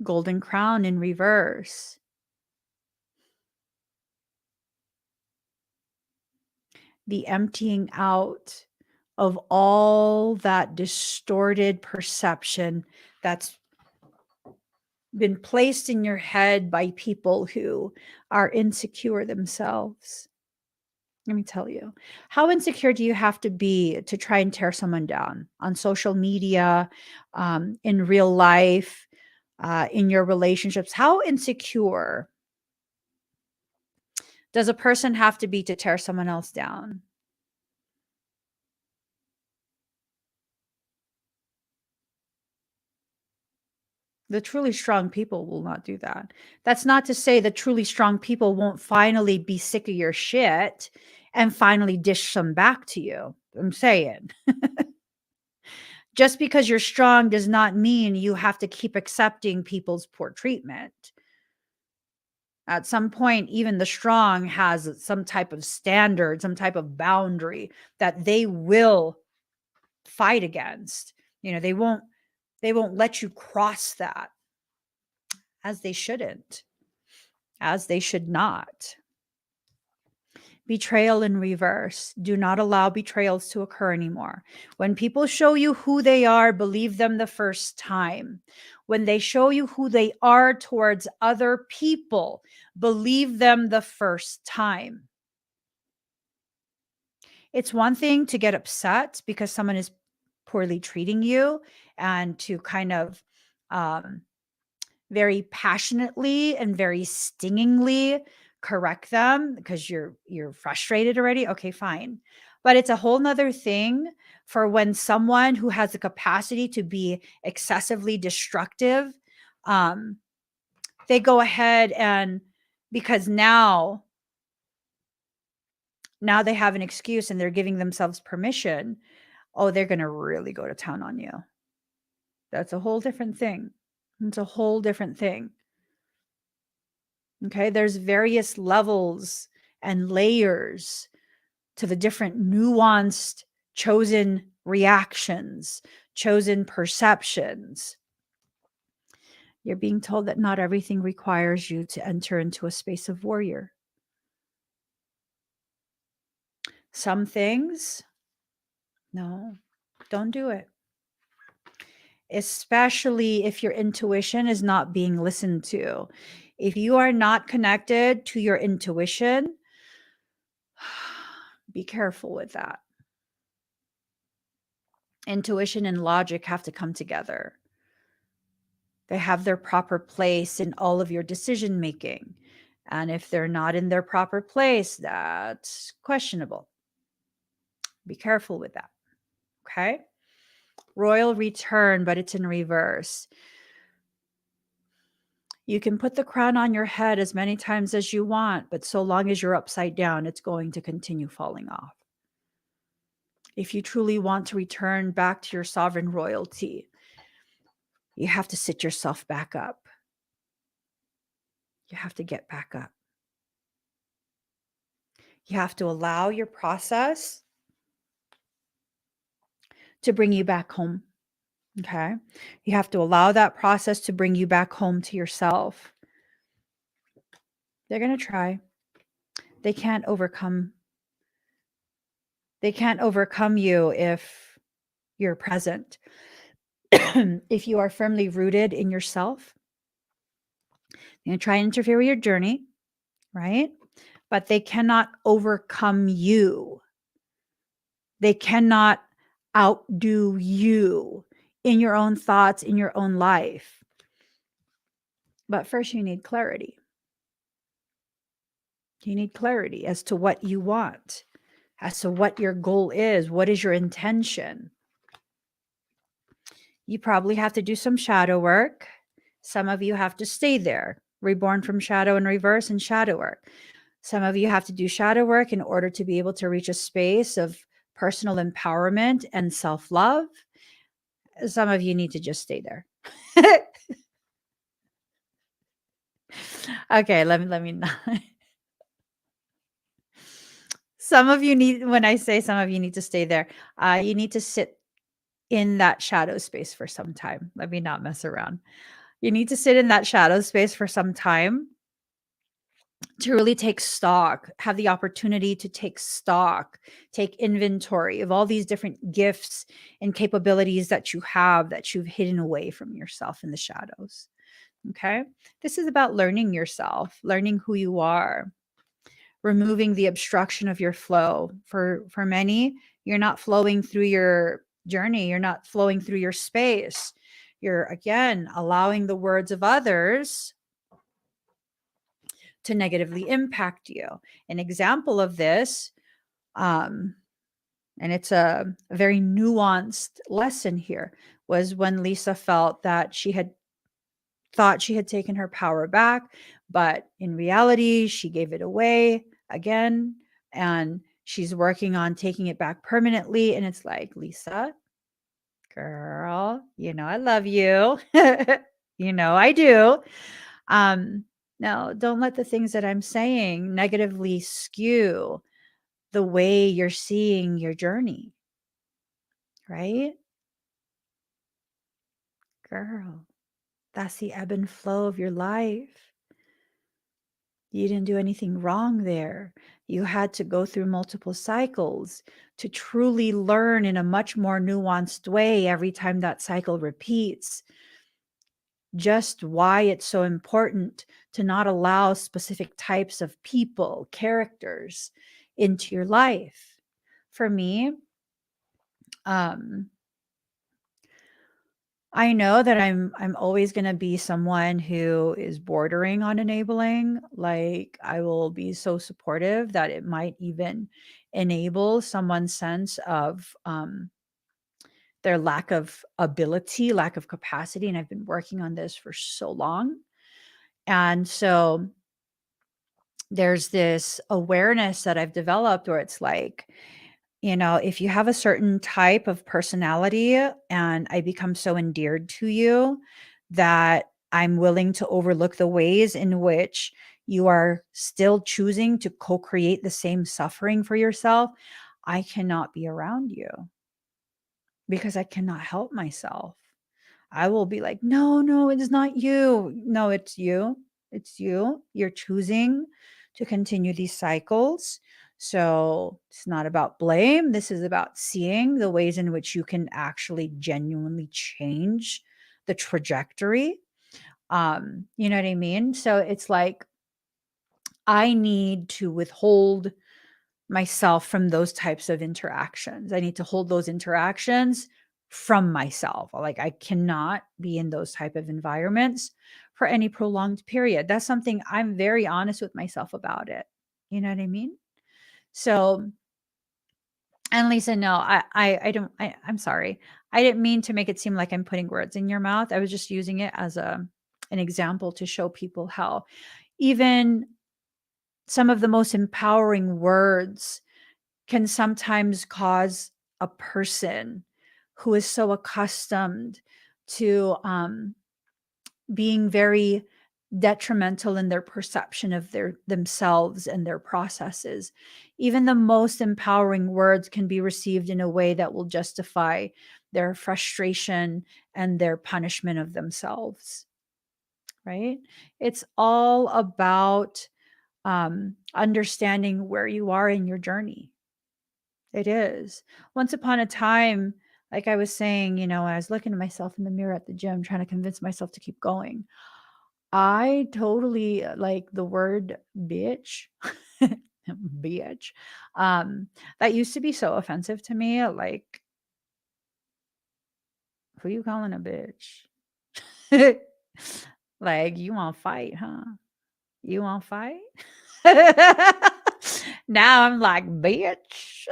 Golden crown in reverse. The emptying out of all that distorted perception that's been placed in your head by people who are insecure themselves. Let me tell you, how insecure do you have to be to try and tear someone down on social media, in real life, in your relationships? How insecure does a person have to be to tear someone else down? The truly strong people will not do that. That's not to say the truly strong people won't finally be sick of your shit and finally dish some back to you. I'm saying. Just because you're strong does not mean you have to keep accepting people's poor treatment. At some point, even the strong has some type of standard, some type of boundary that they will fight against. They won't let you cross that, as they shouldn't, as they should not. Betrayal in reverse. Do not allow betrayals to occur anymore. When people show you who they are, believe them the first time. When they show you who they are towards other people, believe them the first time. It's one thing to get upset because someone is poorly treating you and to kind of very passionately and very stingingly correct them because you're frustrated already. Okay, fine. But it's a whole nother thing for when someone who has the capacity to be excessively destructive, they go ahead and because now they have an excuse and they're giving themselves permission. Oh, they're going to really go to town on you. That's a whole different thing. It's a whole different thing. Okay, there's various levels and layers to the different nuanced chosen reactions, chosen perceptions. You're being told that not everything requires you to enter into a space of warrior. Some things, no, don't do it. Especially if your intuition is not being listened to. If you are not connected to your intuition, be careful with that. Intuition and logic have to come together. They have their proper place in all of your decision making. And if they're not in their proper place, that's questionable. Be careful with that. Okay? Royal return, but it's in reverse. You can put the crown on your head as many times as you want, but so long as you're upside down, it's going to continue falling off. If you truly want to return back to your sovereign royalty, you have to sit yourself back up. You have to get back up. You have to allow your process to bring you back home. Okay? You have to allow that process to bring you back home to yourself. They're going to try. They can't overcome you if you're present. If you are firmly rooted in yourself, they're going to try and interfere with your journey, right? But they cannot overcome you. They cannot outdo you in your own thoughts, in your own life. But first, you need clarity. You need clarity as to what you want, as to what your goal is. What is your intention? You probably have to do some shadow work. Some of you have to stay there, reborn from shadow and reverse and shadow work. Some of you have to do shadow work in order to be able to reach a space of personal empowerment and self-love. Some of you need to just stay there. Okay, let me not. Some of you need, when I say some of you need to stay there, you need to sit in that shadow space for some time. Let me not mess around. You need to sit in that shadow space for some time to really take stock, have the opportunity to take stock, take inventory of all these different gifts and capabilities that you have that you've hidden away from yourself in the shadows. Okay? This is about learning yourself, learning who you are, removing the obstruction of your flow. For many, you're not flowing through your journey, you're not flowing through your space. You're again allowing the words of others to negatively impact you. An example of this, and it's a very nuanced lesson here, was when Lisa felt that she had thought she had taken her power back, but in reality, she gave it away again, and she's working on taking it back permanently. And it's like, Lisa, girl, I love you. I do. No, don't let the things that I'm saying negatively skew the way you're seeing your journey, right? Girl, that's the ebb and flow of your life. You didn't do anything wrong there. You had to go through multiple cycles to truly learn in a much more nuanced way every time that cycle repeats just why it's so important to not allow specific types of people, characters into your life. For me, I know that I'm always going to be someone who is bordering on enabling. Like, I will be so supportive that it might even enable someone's sense of their lack of ability, lack of capacity. And I've been working on this for so long. And so there's this awareness that I've developed where it's like, if you have a certain type of personality and I become so endeared to you that I'm willing to overlook the ways in which you are still choosing to co-create the same suffering for yourself, I cannot be around you because I cannot help myself. I will be like, no, it is not you. No, it's you. It's you. You're choosing to continue these cycles. So it's not about blame. This is about seeing the ways in which you can actually genuinely change the trajectory. You know what I mean? So it's like, I need to withhold myself from those types of interactions. I need to hold those interactions from myself. Like, I cannot be in those type of environments for any prolonged period. That's something I'm very honest with myself about it. You know what I mean? So, and Lisa, no, I don't, I'm sorry. I didn't mean to make it seem like I'm putting words in your mouth. I was just using it as an example to show people how even some of the most empowering words can sometimes cause a person who is so accustomed to being very detrimental in their perception of themselves and their processes. Even the most empowering words can be received in a way that will justify their frustration and their punishment of themselves, right? It's all about understanding where you are in your journey. It is. Once upon a time, like I was saying, I was looking at myself in the mirror at the gym, trying to convince myself to keep going. I totally like the word bitch. Bitch. That used to be so offensive to me. Like, who you calling a bitch? Like, you want to fight, huh? You want to fight? Now I'm like, bitch.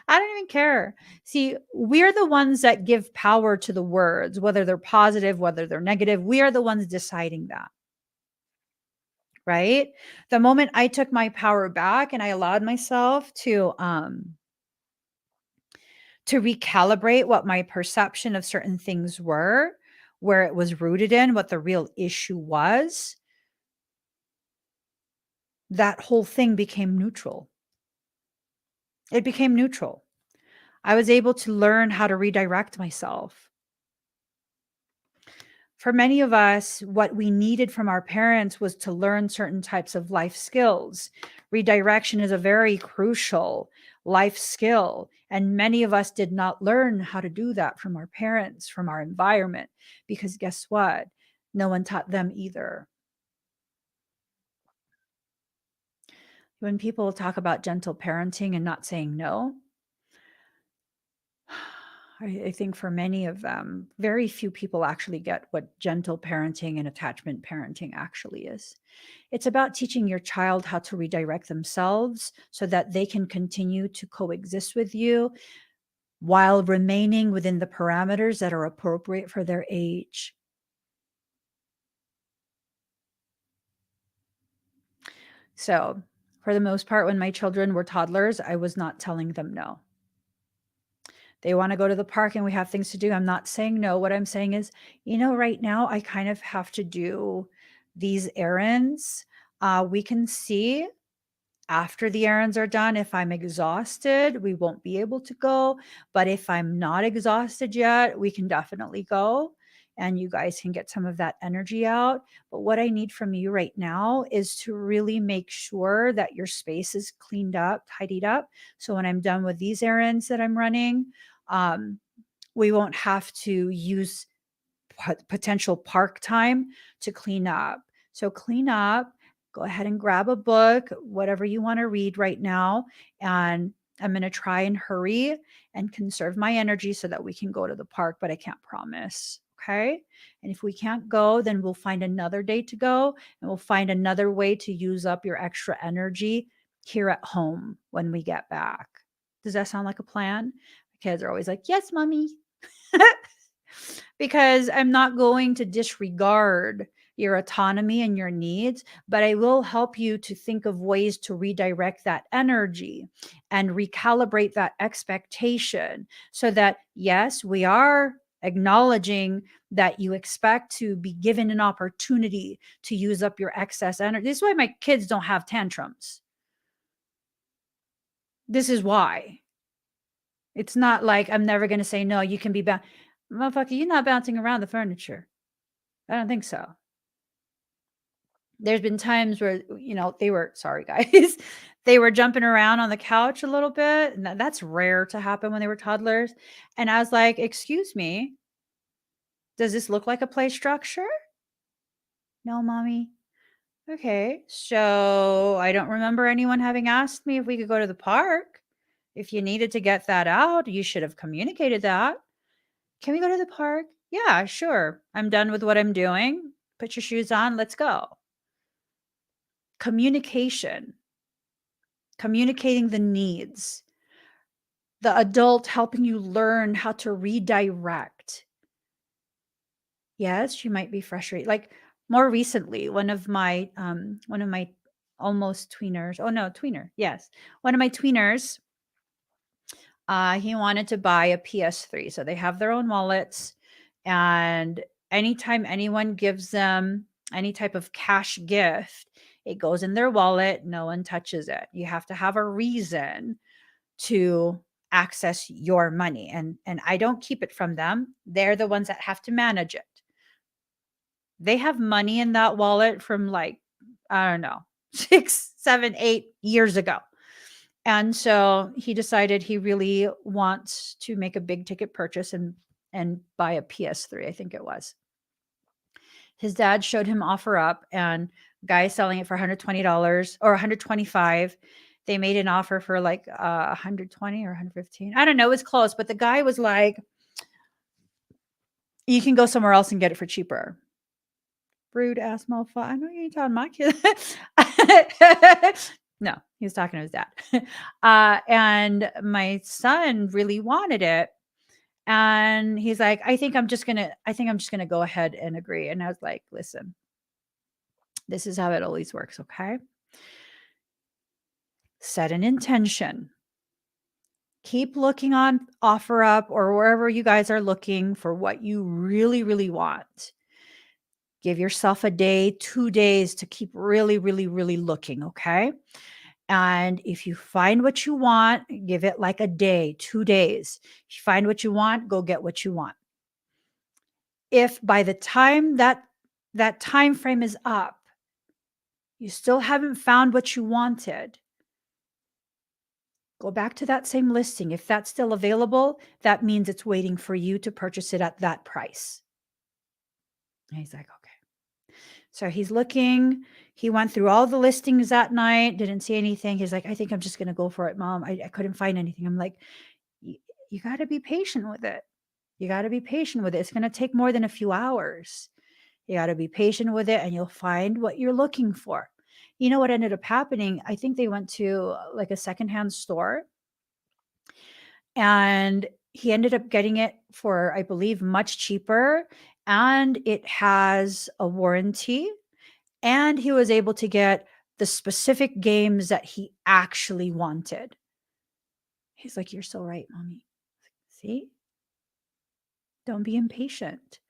I don't even care. See, we're the ones that give power to the words, whether they're positive, whether they're negative. We are the ones deciding that, right? The moment I took my power back and I allowed myself to recalibrate what my perception of certain things were, where it was rooted in, what the real issue was, that whole thing became neutral. It became neutral. I was able to learn how to redirect myself. For many of us, what we needed from our parents was to learn certain types of life skills. Redirection is a very crucial life skill. And many of us did not learn how to do that from our parents, from our environment, because guess what? No one taught them either. When people talk about gentle parenting and not saying no, I think for many of them, very few people actually get what gentle parenting and attachment parenting actually is. It's about teaching your child how to redirect themselves so that they can continue to coexist with you while remaining within the parameters that are appropriate for their age. So, for the most part, when my children were toddlers, I was not telling them no. They want to go to the park and we have things to do. I'm not saying no. What I'm saying is, right now I kind of have to do these errands. We can see after the errands are done. If I'm exhausted, we won't be able to go. But if I'm not exhausted yet, we can definitely go and you guys can get some of that energy out. But what I need from you right now is to really make sure that your space is cleaned up, tidied up. So when I'm done with these errands that I'm running, um, we won't have to use potential park time to clean up. So clean up, go ahead and grab a book, whatever you want to read right now. And I'm going to try and hurry and conserve my energy so that we can go to the park, but I can't promise. Okay. And if we can't go, then we'll find another day to go and we'll find another way to use up your extra energy here at home when we get back. Does that sound like a plan? The kids are always like, yes, mommy. Because I'm not going to disregard your autonomy and your needs, but I will help you to think of ways to redirect that energy and recalibrate that expectation so that, yes, we are acknowledging that you expect to be given an opportunity to use up your excess energy. This is why my kids don't have tantrums. This is why. It's not like I'm never going to say, no, you can be bound. Motherfucker, you're not bouncing around the furniture. I don't think so. There's been times where, they were, sorry guys, they were jumping around on the couch a little bit. And that's rare to happen when they were toddlers. And I was like, excuse me, does this look like a play structure? No, mommy. Okay. So I don't remember anyone having asked me if we could go to the park. If you needed to get that out, you should have communicated that. Can we go to the park? Yeah, sure. I'm done with what I'm doing. Put your shoes on. Let's go. Communication, communicating the needs, the adult helping you learn how to redirect. Yes, you might be frustrated. Like more recently, one of my almost tweeners. Oh no, tweener. Yes. One of my tweeners, he wanted to buy a PS3. So they have their own wallets. And anytime anyone gives them any type of cash gift, it goes in their wallet. No one touches it. You have to have a reason to access your money. And I don't keep it from them. They're the ones that have to manage it. They have money in that wallet from like, I don't know, 6, 7, 8 years ago. And so he decided he really wants to make a big ticket purchase and buy a PS3, I think it was. His dad showed him OfferUp, and guy selling it for $120 or $125. They made an offer for like 120 or 115. I don't know, it was close, but the guy was like, you can go somewhere else and get it for cheaper. Rude ass mofo. I know you ain't talking to my kid. No, he was talking to his dad. And my son really wanted it. And he's like, I think I'm just gonna go ahead and agree. And I was like, listen, this is how it always works, okay? Set an intention. Keep looking on OfferUp or wherever you guys are looking for what you really, really want. Give yourself a day, 2 days to keep really, really, really looking, okay? And if you find what you want, give it like a day, 2 days. If you find what you want, go get what you want. If by the time that time frame is up, you still haven't found what you wanted, go back to that same listing. If that's still available, that means it's waiting for you to purchase it at that price. And he's like, okay. So he's looking. He went through all the listings that night, didn't see anything. He's like, I think I'm just going to go for it, Mom. I couldn't find anything. I'm like, you got to be patient with it. You got to be patient with it. It's going to take more than a few hours. You got to be patient with it and you'll find what you're looking for. You know what ended up happening? I think they went to like a secondhand store and he ended up getting it for, I believe, much cheaper. And it has a warranty. And he was able to get the specific games that he actually wanted. He's like, "You're so right, mommy. See? Don't be impatient.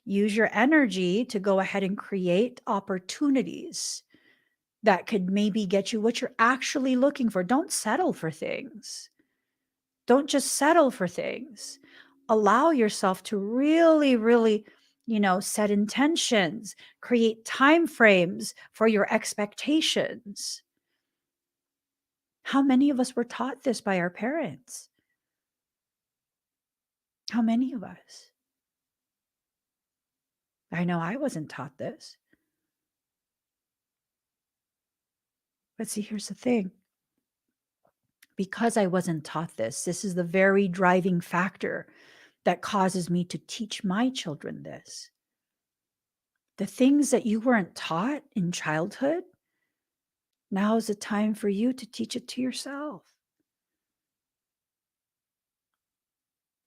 Use your energy to go ahead and create opportunities that could maybe get you what you're actually looking for. Don't settle for things. Don't just settle for things. Allow yourself to really, really, set intentions, create time frames for your expectations." How many of us were taught this by our parents? How many of us? I know I wasn't taught this. But see, here's the thing. Because I wasn't taught this is the very driving factor that causes me to teach my children this. The things that you weren't taught in childhood, now is the time for you to teach it to yourself.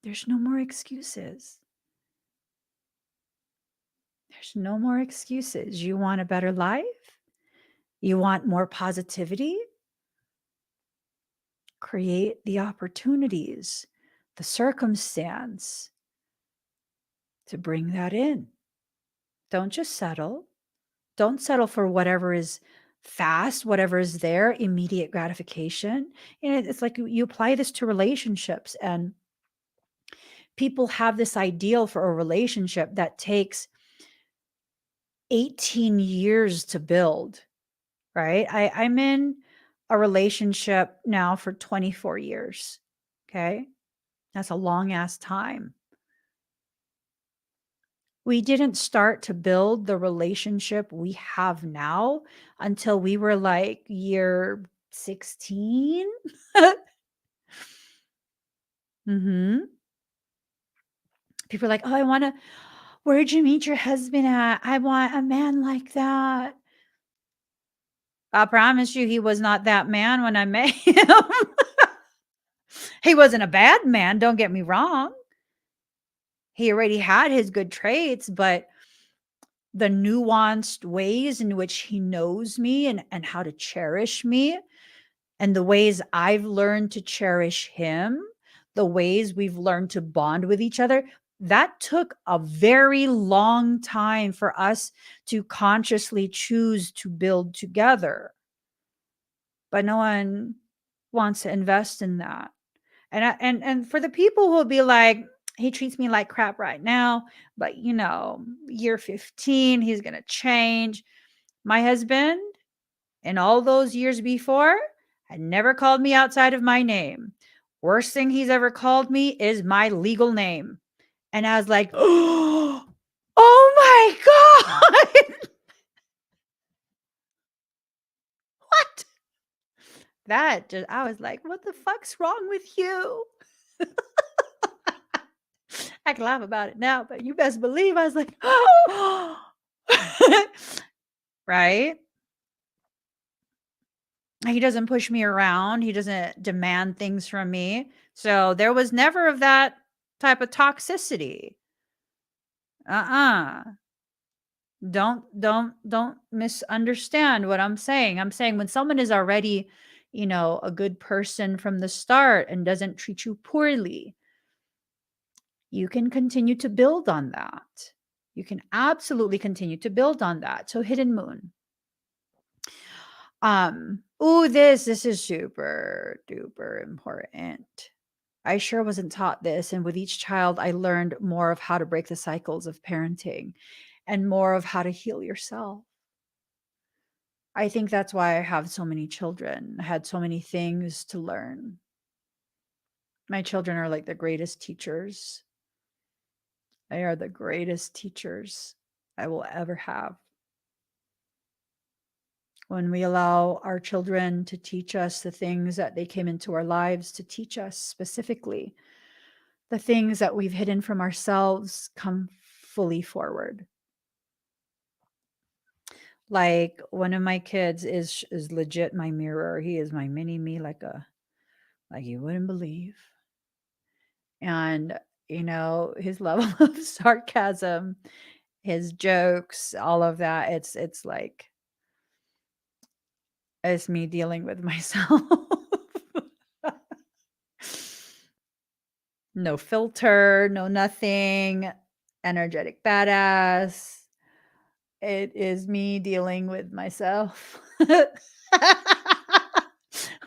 There's no more excuses. There's no more excuses. You want a better life? You want more positivity? Create the opportunities, the circumstance to bring that in. Don't just settle. Don't settle for whatever is fast, whatever is there, immediate gratification. It's like you apply this to relationships, and people have this ideal for a relationship that takes 18 years to build, right? I'm in a relationship now for 24 years. Okay. That's a long ass time. We didn't start to build the relationship we have now until we were like year 16. Mhm. People are like, "Oh, where'd you meet your husband at? I want a man like that." I promise you he was not that man when I met him. He wasn't a bad man, don't get me wrong. He already had his good traits, but the nuanced ways in which he knows me and how to cherish me, and the ways I've learned to cherish him, the ways we've learned to bond with each other, that took a very long time for us to consciously choose to build together. But no one wants to invest in that. And for the people who will be like, he treats me like crap right now, but year 15, he's going to change. My husband, in all those years before, had never called me outside of my name. Worst thing he's ever called me is my legal name. And I was like, oh my God. What? I was like, what the fuck's wrong with you? I can laugh about it now, but you best believe I was like, oh. Right? He doesn't push me around. He doesn't demand things from me. So there was never of that type of toxicity. Uh-uh. Don't misunderstand what I'm saying. I'm saying when someone is already, a good person from the start and doesn't treat you poorly, you can continue to build on that. You can absolutely continue to build on that. So hidden moon. This is super duper important. I sure wasn't taught this. And with each child, I learned more of how to break the cycles of parenting and more of how to heal yourself. I think that's why I have so many children. I had so many things to learn. My children are like the greatest teachers. They are the greatest teachers I will ever have. When we allow our children to teach us the things that they came into our lives to teach us specifically, the things that we've hidden from ourselves come fully forward. Like one of my kids is legit my mirror. He is my mini me, like you wouldn't believe. And his level of sarcasm, his jokes, all of that, it's like It's me dealing with myself. No filter, no nothing. Energetic badass. It is me dealing with myself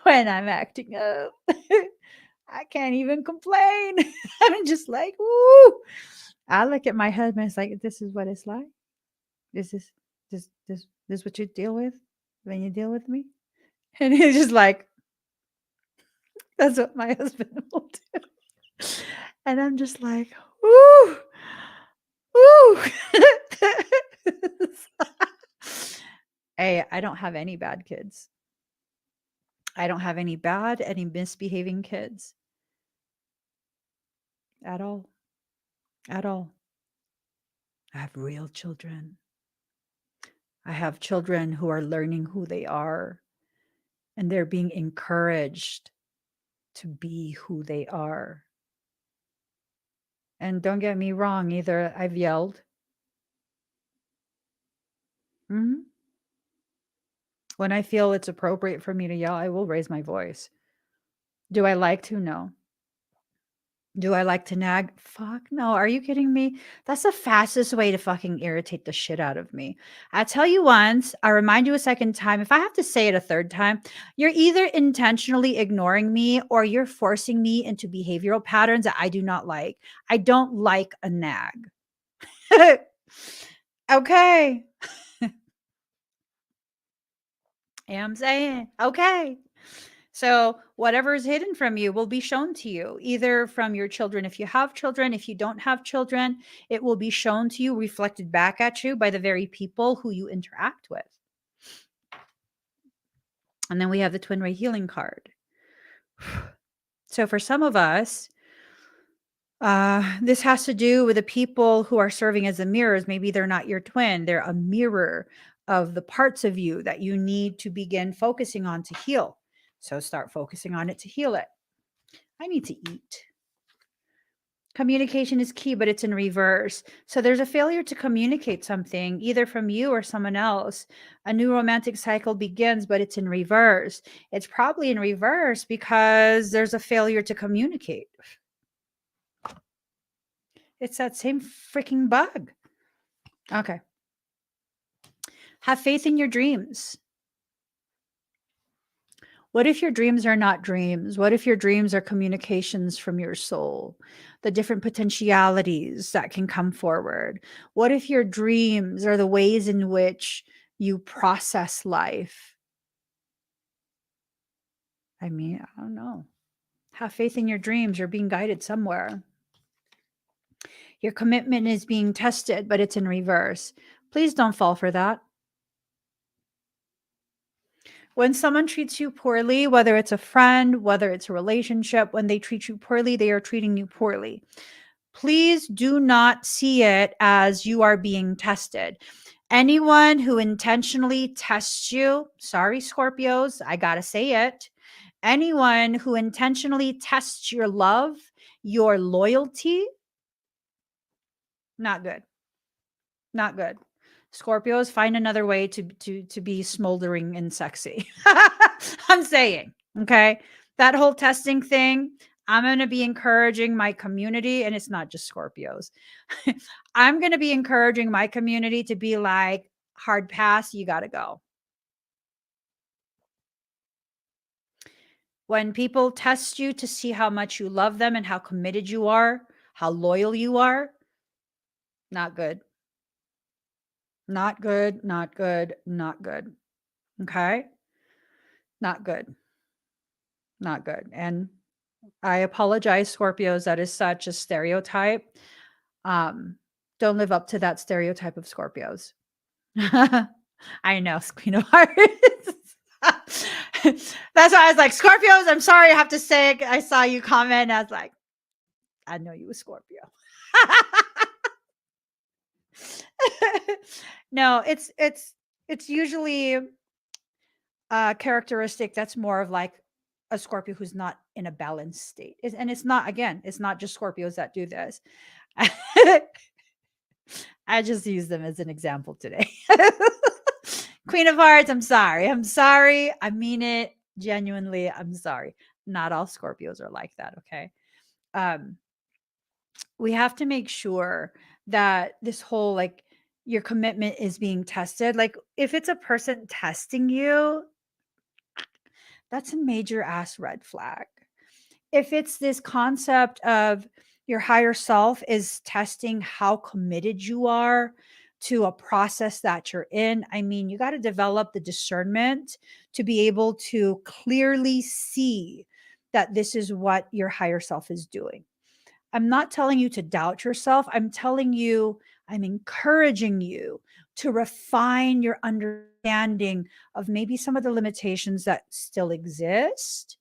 when I'm acting up. I can't even complain. I'm just like, woo. I look at my husband. It's like, this is what it's like. This is this what you deal with when you deal with me. And he's just like, that's what my husband will do. And I'm just like, woo, woo. Hey, I don't have any bad kids. I don't have any bad, any misbehaving kids. At all. At all. I have real children. I have children who are learning who they are, and they're being encouraged to be who they are. And don't get me wrong either. I've yelled. Mhm. When I feel it's appropriate for me to yell, I will raise my voice. Do I like to? No. Do I like to nag? Fuck no. Are you kidding me? That's the fastest way to fucking irritate the shit out of me. I tell you once, I remind you a second time. If I have to say it a third time, you're either intentionally ignoring me or you're forcing me into behavioral patterns that I do not like. I don't like a nag. Okay. I'm saying, okay. So, whatever is hidden from you will be shown to you, either from your children. If you have children, if you don't have children, it will be shown to you, reflected back at you by the very people who you interact with. And then we have the twin ray healing card. So, for some of us, this has to do with the people who are serving as the mirrors. Maybe they're not your twin, they're a mirror of the parts of you that you need to begin focusing on to heal. So, start focusing on it to heal it. I need to eat. Communication is key, but it's in reverse. So there's a failure to communicate something, either from you or someone else. A new romantic cycle begins, but it's in reverse. It's probably in reverse because there's a failure to communicate. It's that same freaking bug. Okay. Have faith in your dreams. What if your dreams are not dreams? What if your dreams are communications from your soul? The different potentialities that can come forward. What if your dreams are the ways in which you process life? I mean, I don't know. Have faith in your dreams. You're being guided somewhere. Your commitment is being tested, but it's in reverse. Please don't fall for that. When someone treats you poorly, whether it's a friend, whether it's a relationship, when they treat you poorly, they are treating you poorly. Please do not see it as you are being tested. Anyone who intentionally tests you, sorry, Scorpios, I gotta say it. Anyone who intentionally tests your love, your loyalty, not good. Not good. Scorpios, find another way to be smoldering and sexy. I'm saying, okay? That whole testing thing, I'm going to be encouraging my community, and it's not just Scorpios. I'm going to be encouraging my community to be like, hard pass, you got to go. When people test you to see how much you love them and how committed you are, how loyal you are, not good. Not good, not good, not good. Okay? Not good. Not good. And I apologize, Scorpios. That is such a stereotype. Don't live up to that stereotype of Scorpios. I know, Queen of Hearts. That's why I was like, Scorpios, I'm sorry, I have to say it. I saw you comment. And I was like, I know you were Scorpio. No, it's usually a characteristic that's more of like a Scorpio who's not in a balanced state. And it's not, again, it's not just Scorpios that do this. I just use them as an example today. Queen of Hearts, I'm sorry. I'm sorry. I mean it genuinely. I'm sorry. Not all Scorpios are like that, okay? Um, we have to make sure that this whole like your commitment is being tested. Like if it's a person testing you, that's a major ass red flag. If it's this concept of your higher self is testing how committed you are to a process that you're in, I mean, you got to develop the discernment to be able to clearly see that this is what your higher self is doing. I'm not telling you to doubt yourself. I'm telling you, I'm encouraging you to refine your understanding of maybe some of the limitations that still exist,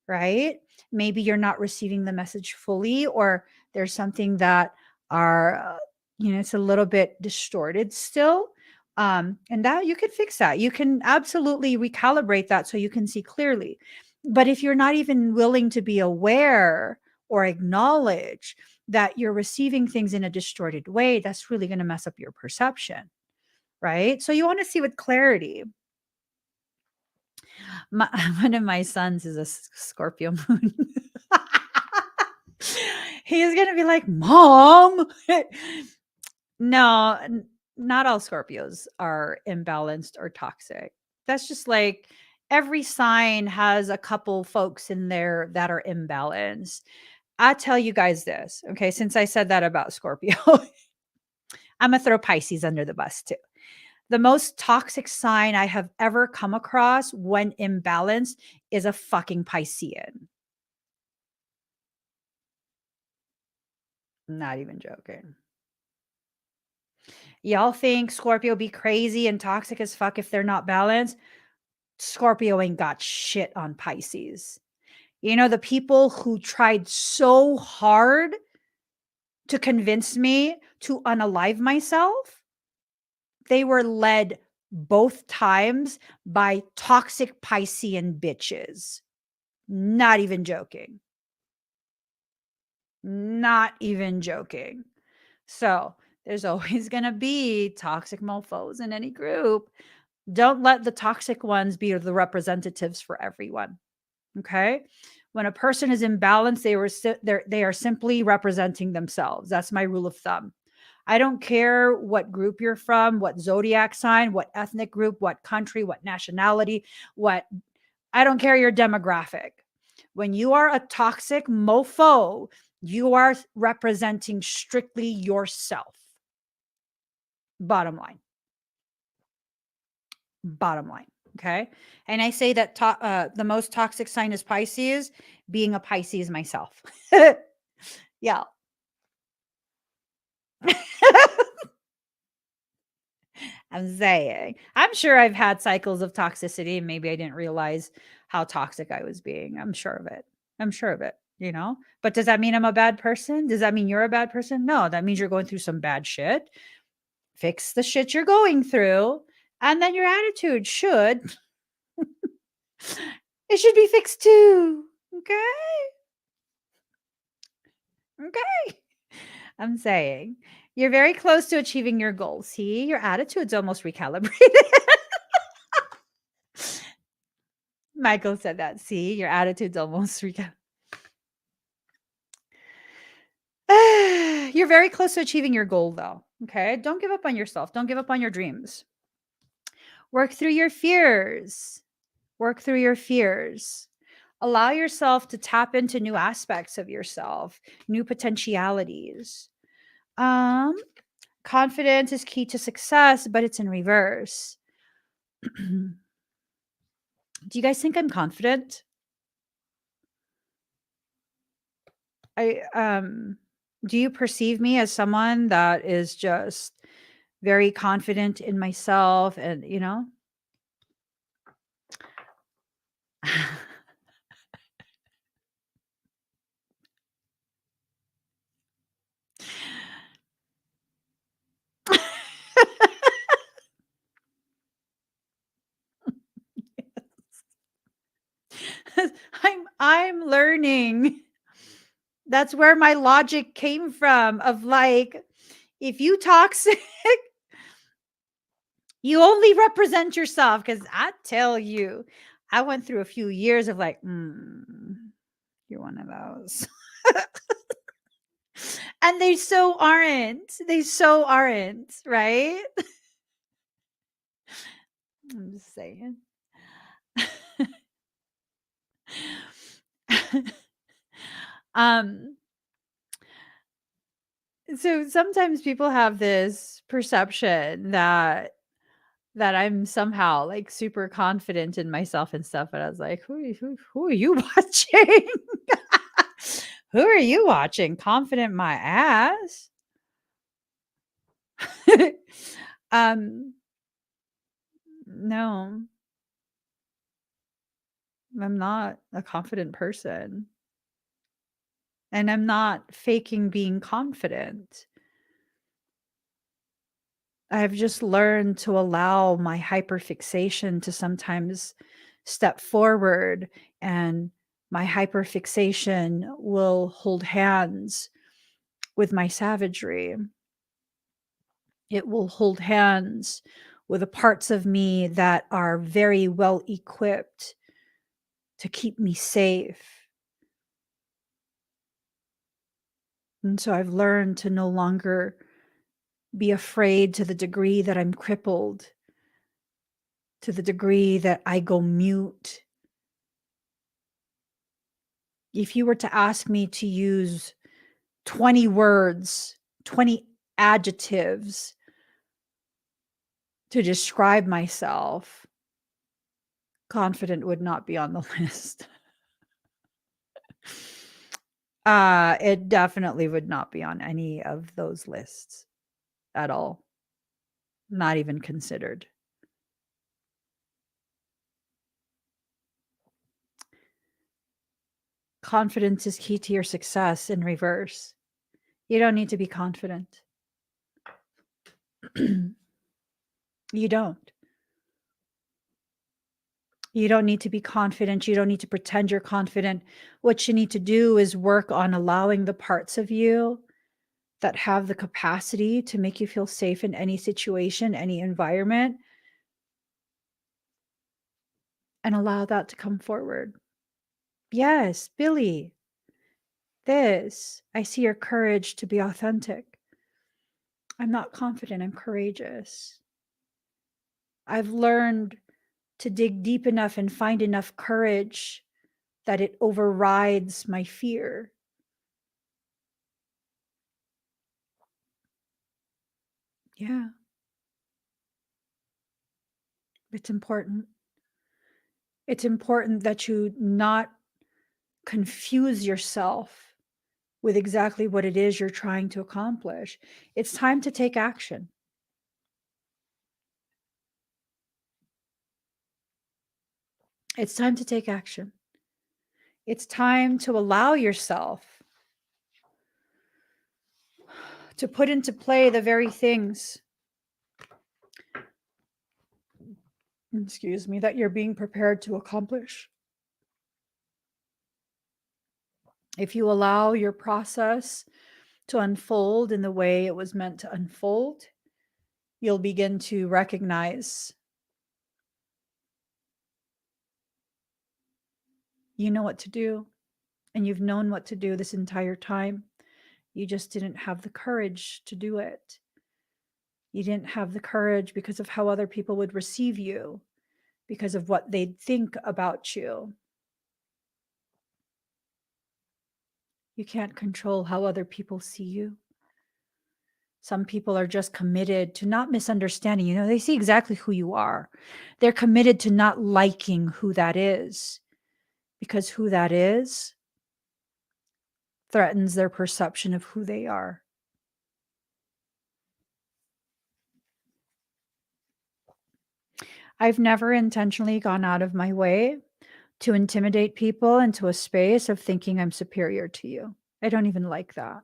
right? Maybe you're not receiving the message fully, or there's something that are, it's a little bit distorted still. And that you can fix that. You can absolutely recalibrate that so you can see clearly. But if you're not even willing to be aware or acknowledge that you're receiving things in a distorted way, that's really going to mess up your perception, right? So you want to see with clarity. My, one of my sons is a Scorpio moon. He's gonna be like, Mom. No, not all Scorpios are imbalanced or toxic. That's just like every sign has a couple folks in there that are imbalanced. I tell you guys this, okay, since I said that about Scorpio, I'm gonna throw Pisces under the bus too. The most toxic sign I have ever come across when imbalanced is a fucking Piscean. Not even joking. Y'all think Scorpio be crazy and toxic as fuck if they're not balanced? Scorpio ain't got shit on Pisces. You know, the people who tried so hard to convince me to unalive myself, they were led both times by toxic Piscean bitches. Not even joking. Not even joking. So there's always going to be toxic mofos in any group. Don't let the toxic ones be the representatives for everyone. Okay. When a person is imbalanced, they are simply representing themselves. That's my rule of thumb. I don't care what group you're from, what zodiac sign, what ethnic group, what country, what nationality, I don't care your demographic. When you are a toxic mofo, you are representing strictly yourself. Bottom line. Bottom line. Okay. And I say that the most toxic sign is Pisces, being a Pisces myself. Yeah. I'm saying, I'm sure I've had cycles of toxicity and maybe I didn't realize how toxic I was being. I'm sure of it. I'm sure of it, But does that mean I'm a bad person? Does that mean you're a bad person? No, that means you're going through some bad shit. Fix the shit you're going through, and then your attitude should it should be fixed too. Okay? Okay. I'm saying you're very close to achieving your goals. See, your attitude's almost recalibrated. Michael said that. See, your attitude's almost recalibrated. You're very close to achieving your goal, though. Okay. Don't give up on yourself. Don't give up on your dreams. Work through your fears. Work through your fears. Allow yourself to tap into new aspects of yourself, new potentialities. Confidence is key to success, but it's in reverse. Do you guys think I'm confident? Do you perceive me as someone that is just very confident in myself and, I'm learning. That's where my logic came from of like, if you toxic, You only represent yourself, because I tell you, I went through a few years of like, you're one of those. And they so aren't. They so aren't, right? I'm just saying. um so sometimes people have this perception that I'm somehow like super confident in myself and stuff. And I was like, who are you watching? Who are you watching? Confident my ass. um, no, I'm not a confident person. And I'm not faking being confident. I've just learned to allow my hyperfixation to sometimes step forward, and my hyperfixation will hold hands with my savagery. It will hold hands with the parts of me that are very well equipped to keep me safe. And so I've learned to no longer be afraid to the degree that I'm crippled, to the degree that I go mute. If you were to ask me to use 20 words, 20 adjectives to describe myself, confident would not be on the list. It definitely would not be on any of those lists at all. Not even considered. Confidence is key to your success in reverse. You don't need to be confident. You don't. You don't need to be confident. You don't need to pretend you're confident. What you need to do is work on allowing the parts of you that have the capacity to make you feel safe in any situation, any environment, and allow that to come forward. Yes, Billy, I see your courage to be authentic. I'm not confident, I'm courageous. I've learned to dig deep enough and find enough courage that it overrides my fear. Yeah, it's important. It's important that you not confuse yourself with exactly what it is you're trying to accomplish. It's time to take action. It's time to take action. It's time to allow yourself to put into play the very things, excuse me, that you're being prepared to accomplish. If you allow your process to unfold in the way it was meant to unfold, you'll begin to recognize you know what to do, and you've known what to do this entire time. You just didn't have the courage to do it. You didn't have the courage because of how other people would receive you, because of what they'd think about you. You can't control how other people see you. Some people are just committed to not misunderstanding. They see exactly who you are. They're committed to not liking who that is, because who that is threatens their perception of who they are. I've never intentionally gone out of my way to intimidate people into a space of thinking I'm superior to you. I don't even like that.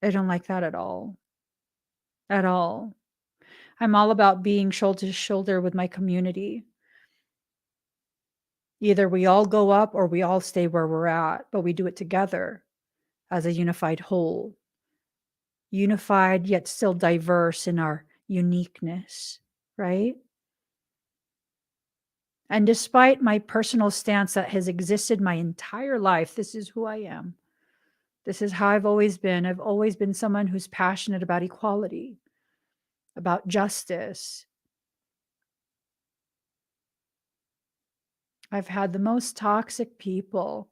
I don't like that at all. At all. I'm all about being shoulder to shoulder with my community. Either we all go up or we all stay where we're at, but we do it together as a unified whole. Unified yet still diverse in our uniqueness. right? And despite my personal stance that has existed my entire life, this is who I am. This is how I've always been. I've always been someone who's passionate about equality, about justice. I've had the most toxic people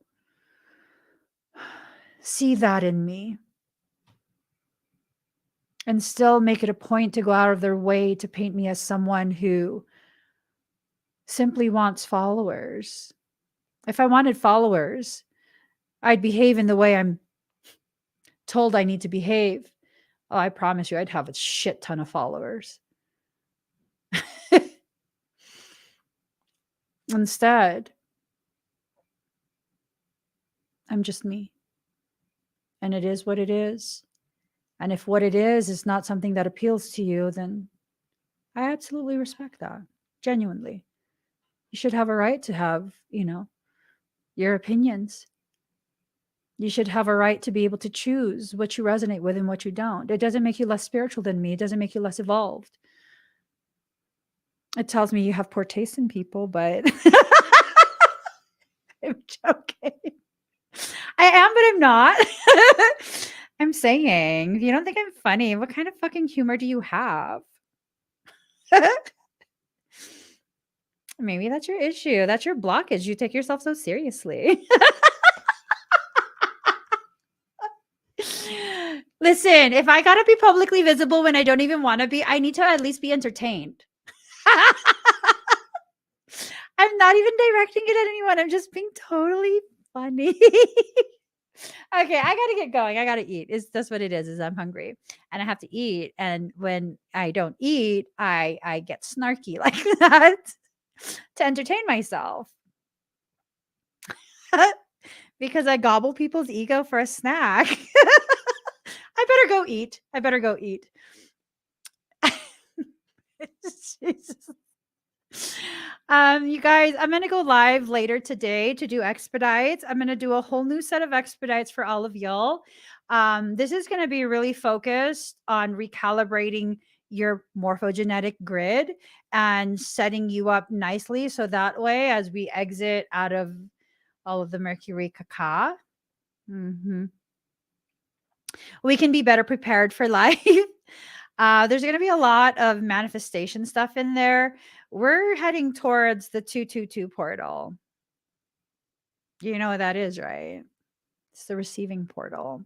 see that in me and still make it a point to go out of their way to paint me as someone who simply wants followers. If I wanted followers, I'd behave in the way I'm told I need to behave. Oh, I promise you, I'd have a shit ton of followers. Instead, I'm just me. And it is what it is. And if what it is not something that appeals to you, then I absolutely respect that. Genuinely. You should have a right to have, your opinions. You should have a right to be able to choose what you resonate with and what you don't. It doesn't make you less spiritual than me. It doesn't make you less evolved. It tells me you have poor taste in people, but I'm joking. I am, but I'm not. I'm saying, if you don't think I'm funny, what kind of fucking humor do you have? Maybe that's your issue. That's your blockage. You take yourself so seriously. Listen, if I gotta be publicly visible when I don't even want to be, I need to at least be entertained. I'm not even directing it at anyone. I'm just being totally funny. Okay, I gotta get going. I gotta eat. That's what it is I'm hungry and I have to eat. And when I don't eat, I get snarky like that to entertain myself. Because I gobble people's ego for a snack. I better go eat. Jesus. You guys, I'm going to go live later today to do expedites. I'm going to do a whole new set of expedites for all of y'all. This is going to be really focused on recalibrating your morphogenetic grid and setting you up nicely. So that way, as we exit out of all of the Mercury caca, we can be better prepared for life. There's going to be a lot of manifestation stuff in there. We're heading towards the 222 portal. You know what that is, right? It's the receiving portal.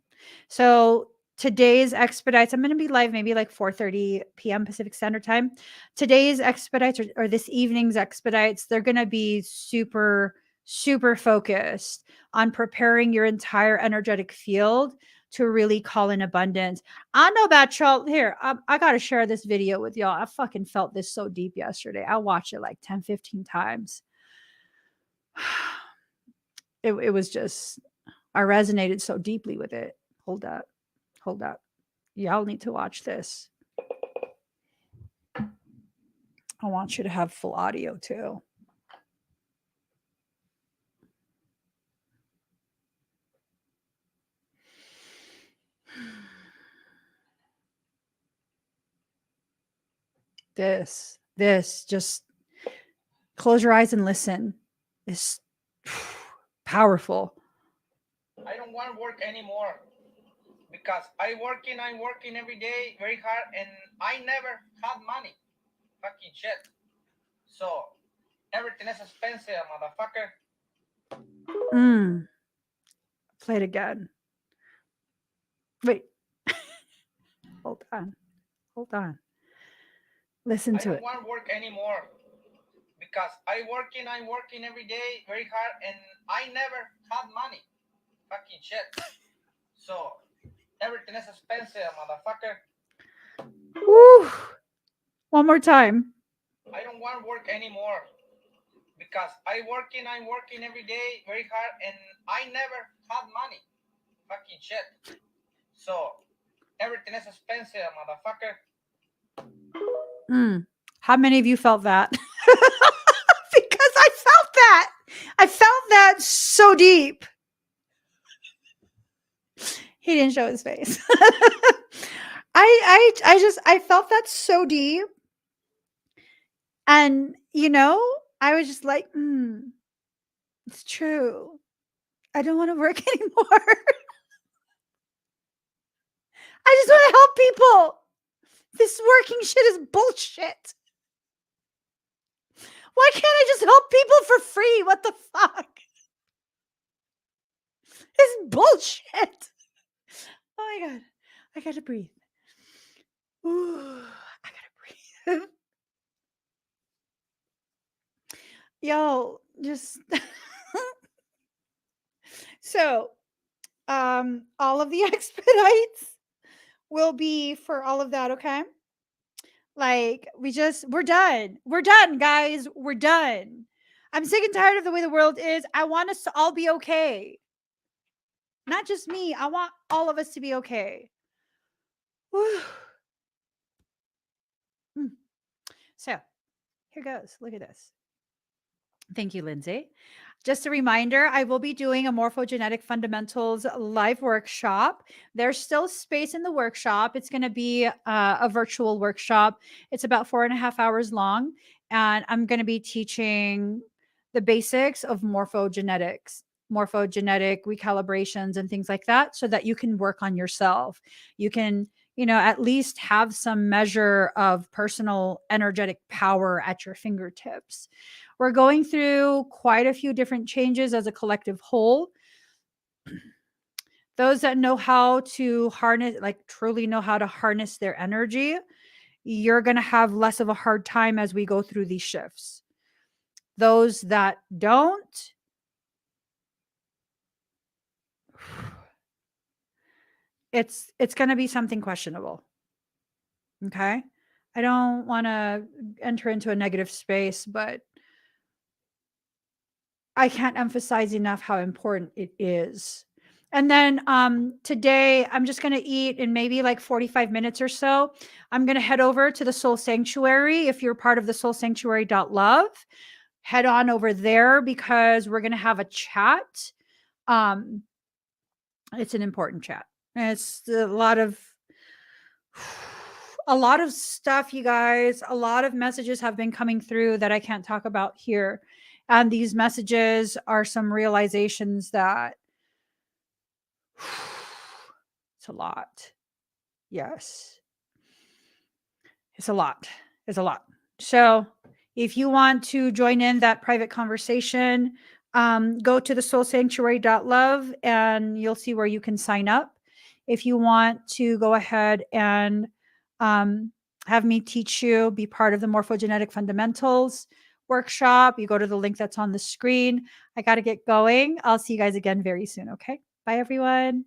So today's expedites, I'm going to be live maybe like 4:30 p.m. Pacific Standard Time. Today's expedites or this evening's expedites, they're going to be super, super focused on preparing your entire energetic field to really call in abundance. I know about y'all. Here, I got to share this video with y'all. I fucking felt this so deep yesterday. I watched it like 10, 15 times. It was just, I resonated so deeply with it. Hold up. Y'all need to watch this. I want you to have full audio too. This, just close your eyes and listen. It's powerful. I don't want to work anymore because I'm working every day very hard and I never had money. Fucking shit. So everything is expensive, motherfucker. Play it again. Wait. Hold on. Listen to it. I don't want to work anymore because I'm working every day very hard and I never had money. Fucking shit. So everything is expensive, motherfucker. Woo. One more time. I don't want to work anymore because I'm working every day very hard and I never had money. Fucking shit. So everything is expensive, motherfucker. How many of you felt that? Because I felt that. I felt that so deep. He didn't show his face. I felt that so deep. And, you know, I was just like, it's true. I don't want to work anymore. I just want to help people. This working shit is bullshit. Why can't I just help people for free? What the fuck? It's bullshit. Oh my God. I gotta breathe. Ooh, I gotta breathe. Yo, just so all of the expedites will be for all of that, okay? Like we're done. We're done, guys. We're done. I'm sick and tired of the way the world is. I want us to all be okay. Not just me. I want all of us to be okay. Whew. So here goes. Look at this. Thank you, Lindsay. Just a reminder, I will be doing a morphogenetic fundamentals live workshop. There's still space in the workshop. It's going to be a virtual workshop. It's about 4.5 hours long. And I'm going to be teaching the basics of morphogenetics, morphogenetic recalibrations, and things like that, so that you can work on yourself. You can, at least have some measure of personal energetic power at your fingertips. We're going through quite a few different changes as a collective whole. Those that know how to harness, like truly know how to harness their energy, you're going to have less of a hard time as we go through these shifts. Those that don't, it's going to be something questionable. Okay? I don't want to enter into a negative space, but I can't emphasize enough how important it is. And then today I'm just going to eat in maybe like 45 minutes or so. I'm going to head over to the Soul Sanctuary. If you're part of the Soul Sanctuary.love, head on over there because we're going to have a chat. It's an important chat. It's a lot of stuff, you guys. A lot of messages have been coming through that I can't talk about here. And these messages are some realizations that it's a lot. Yes. It's a lot. It's a lot. So if you want to join in that private conversation, go to the soulsanctuary.love and you'll see where you can sign up. If you want to go ahead and have me teach you, be part of the morphogenetic fundamentals workshop, you go to the link that's on the screen. I got to get going. I'll see you guys again very soon. Okay. Bye, everyone.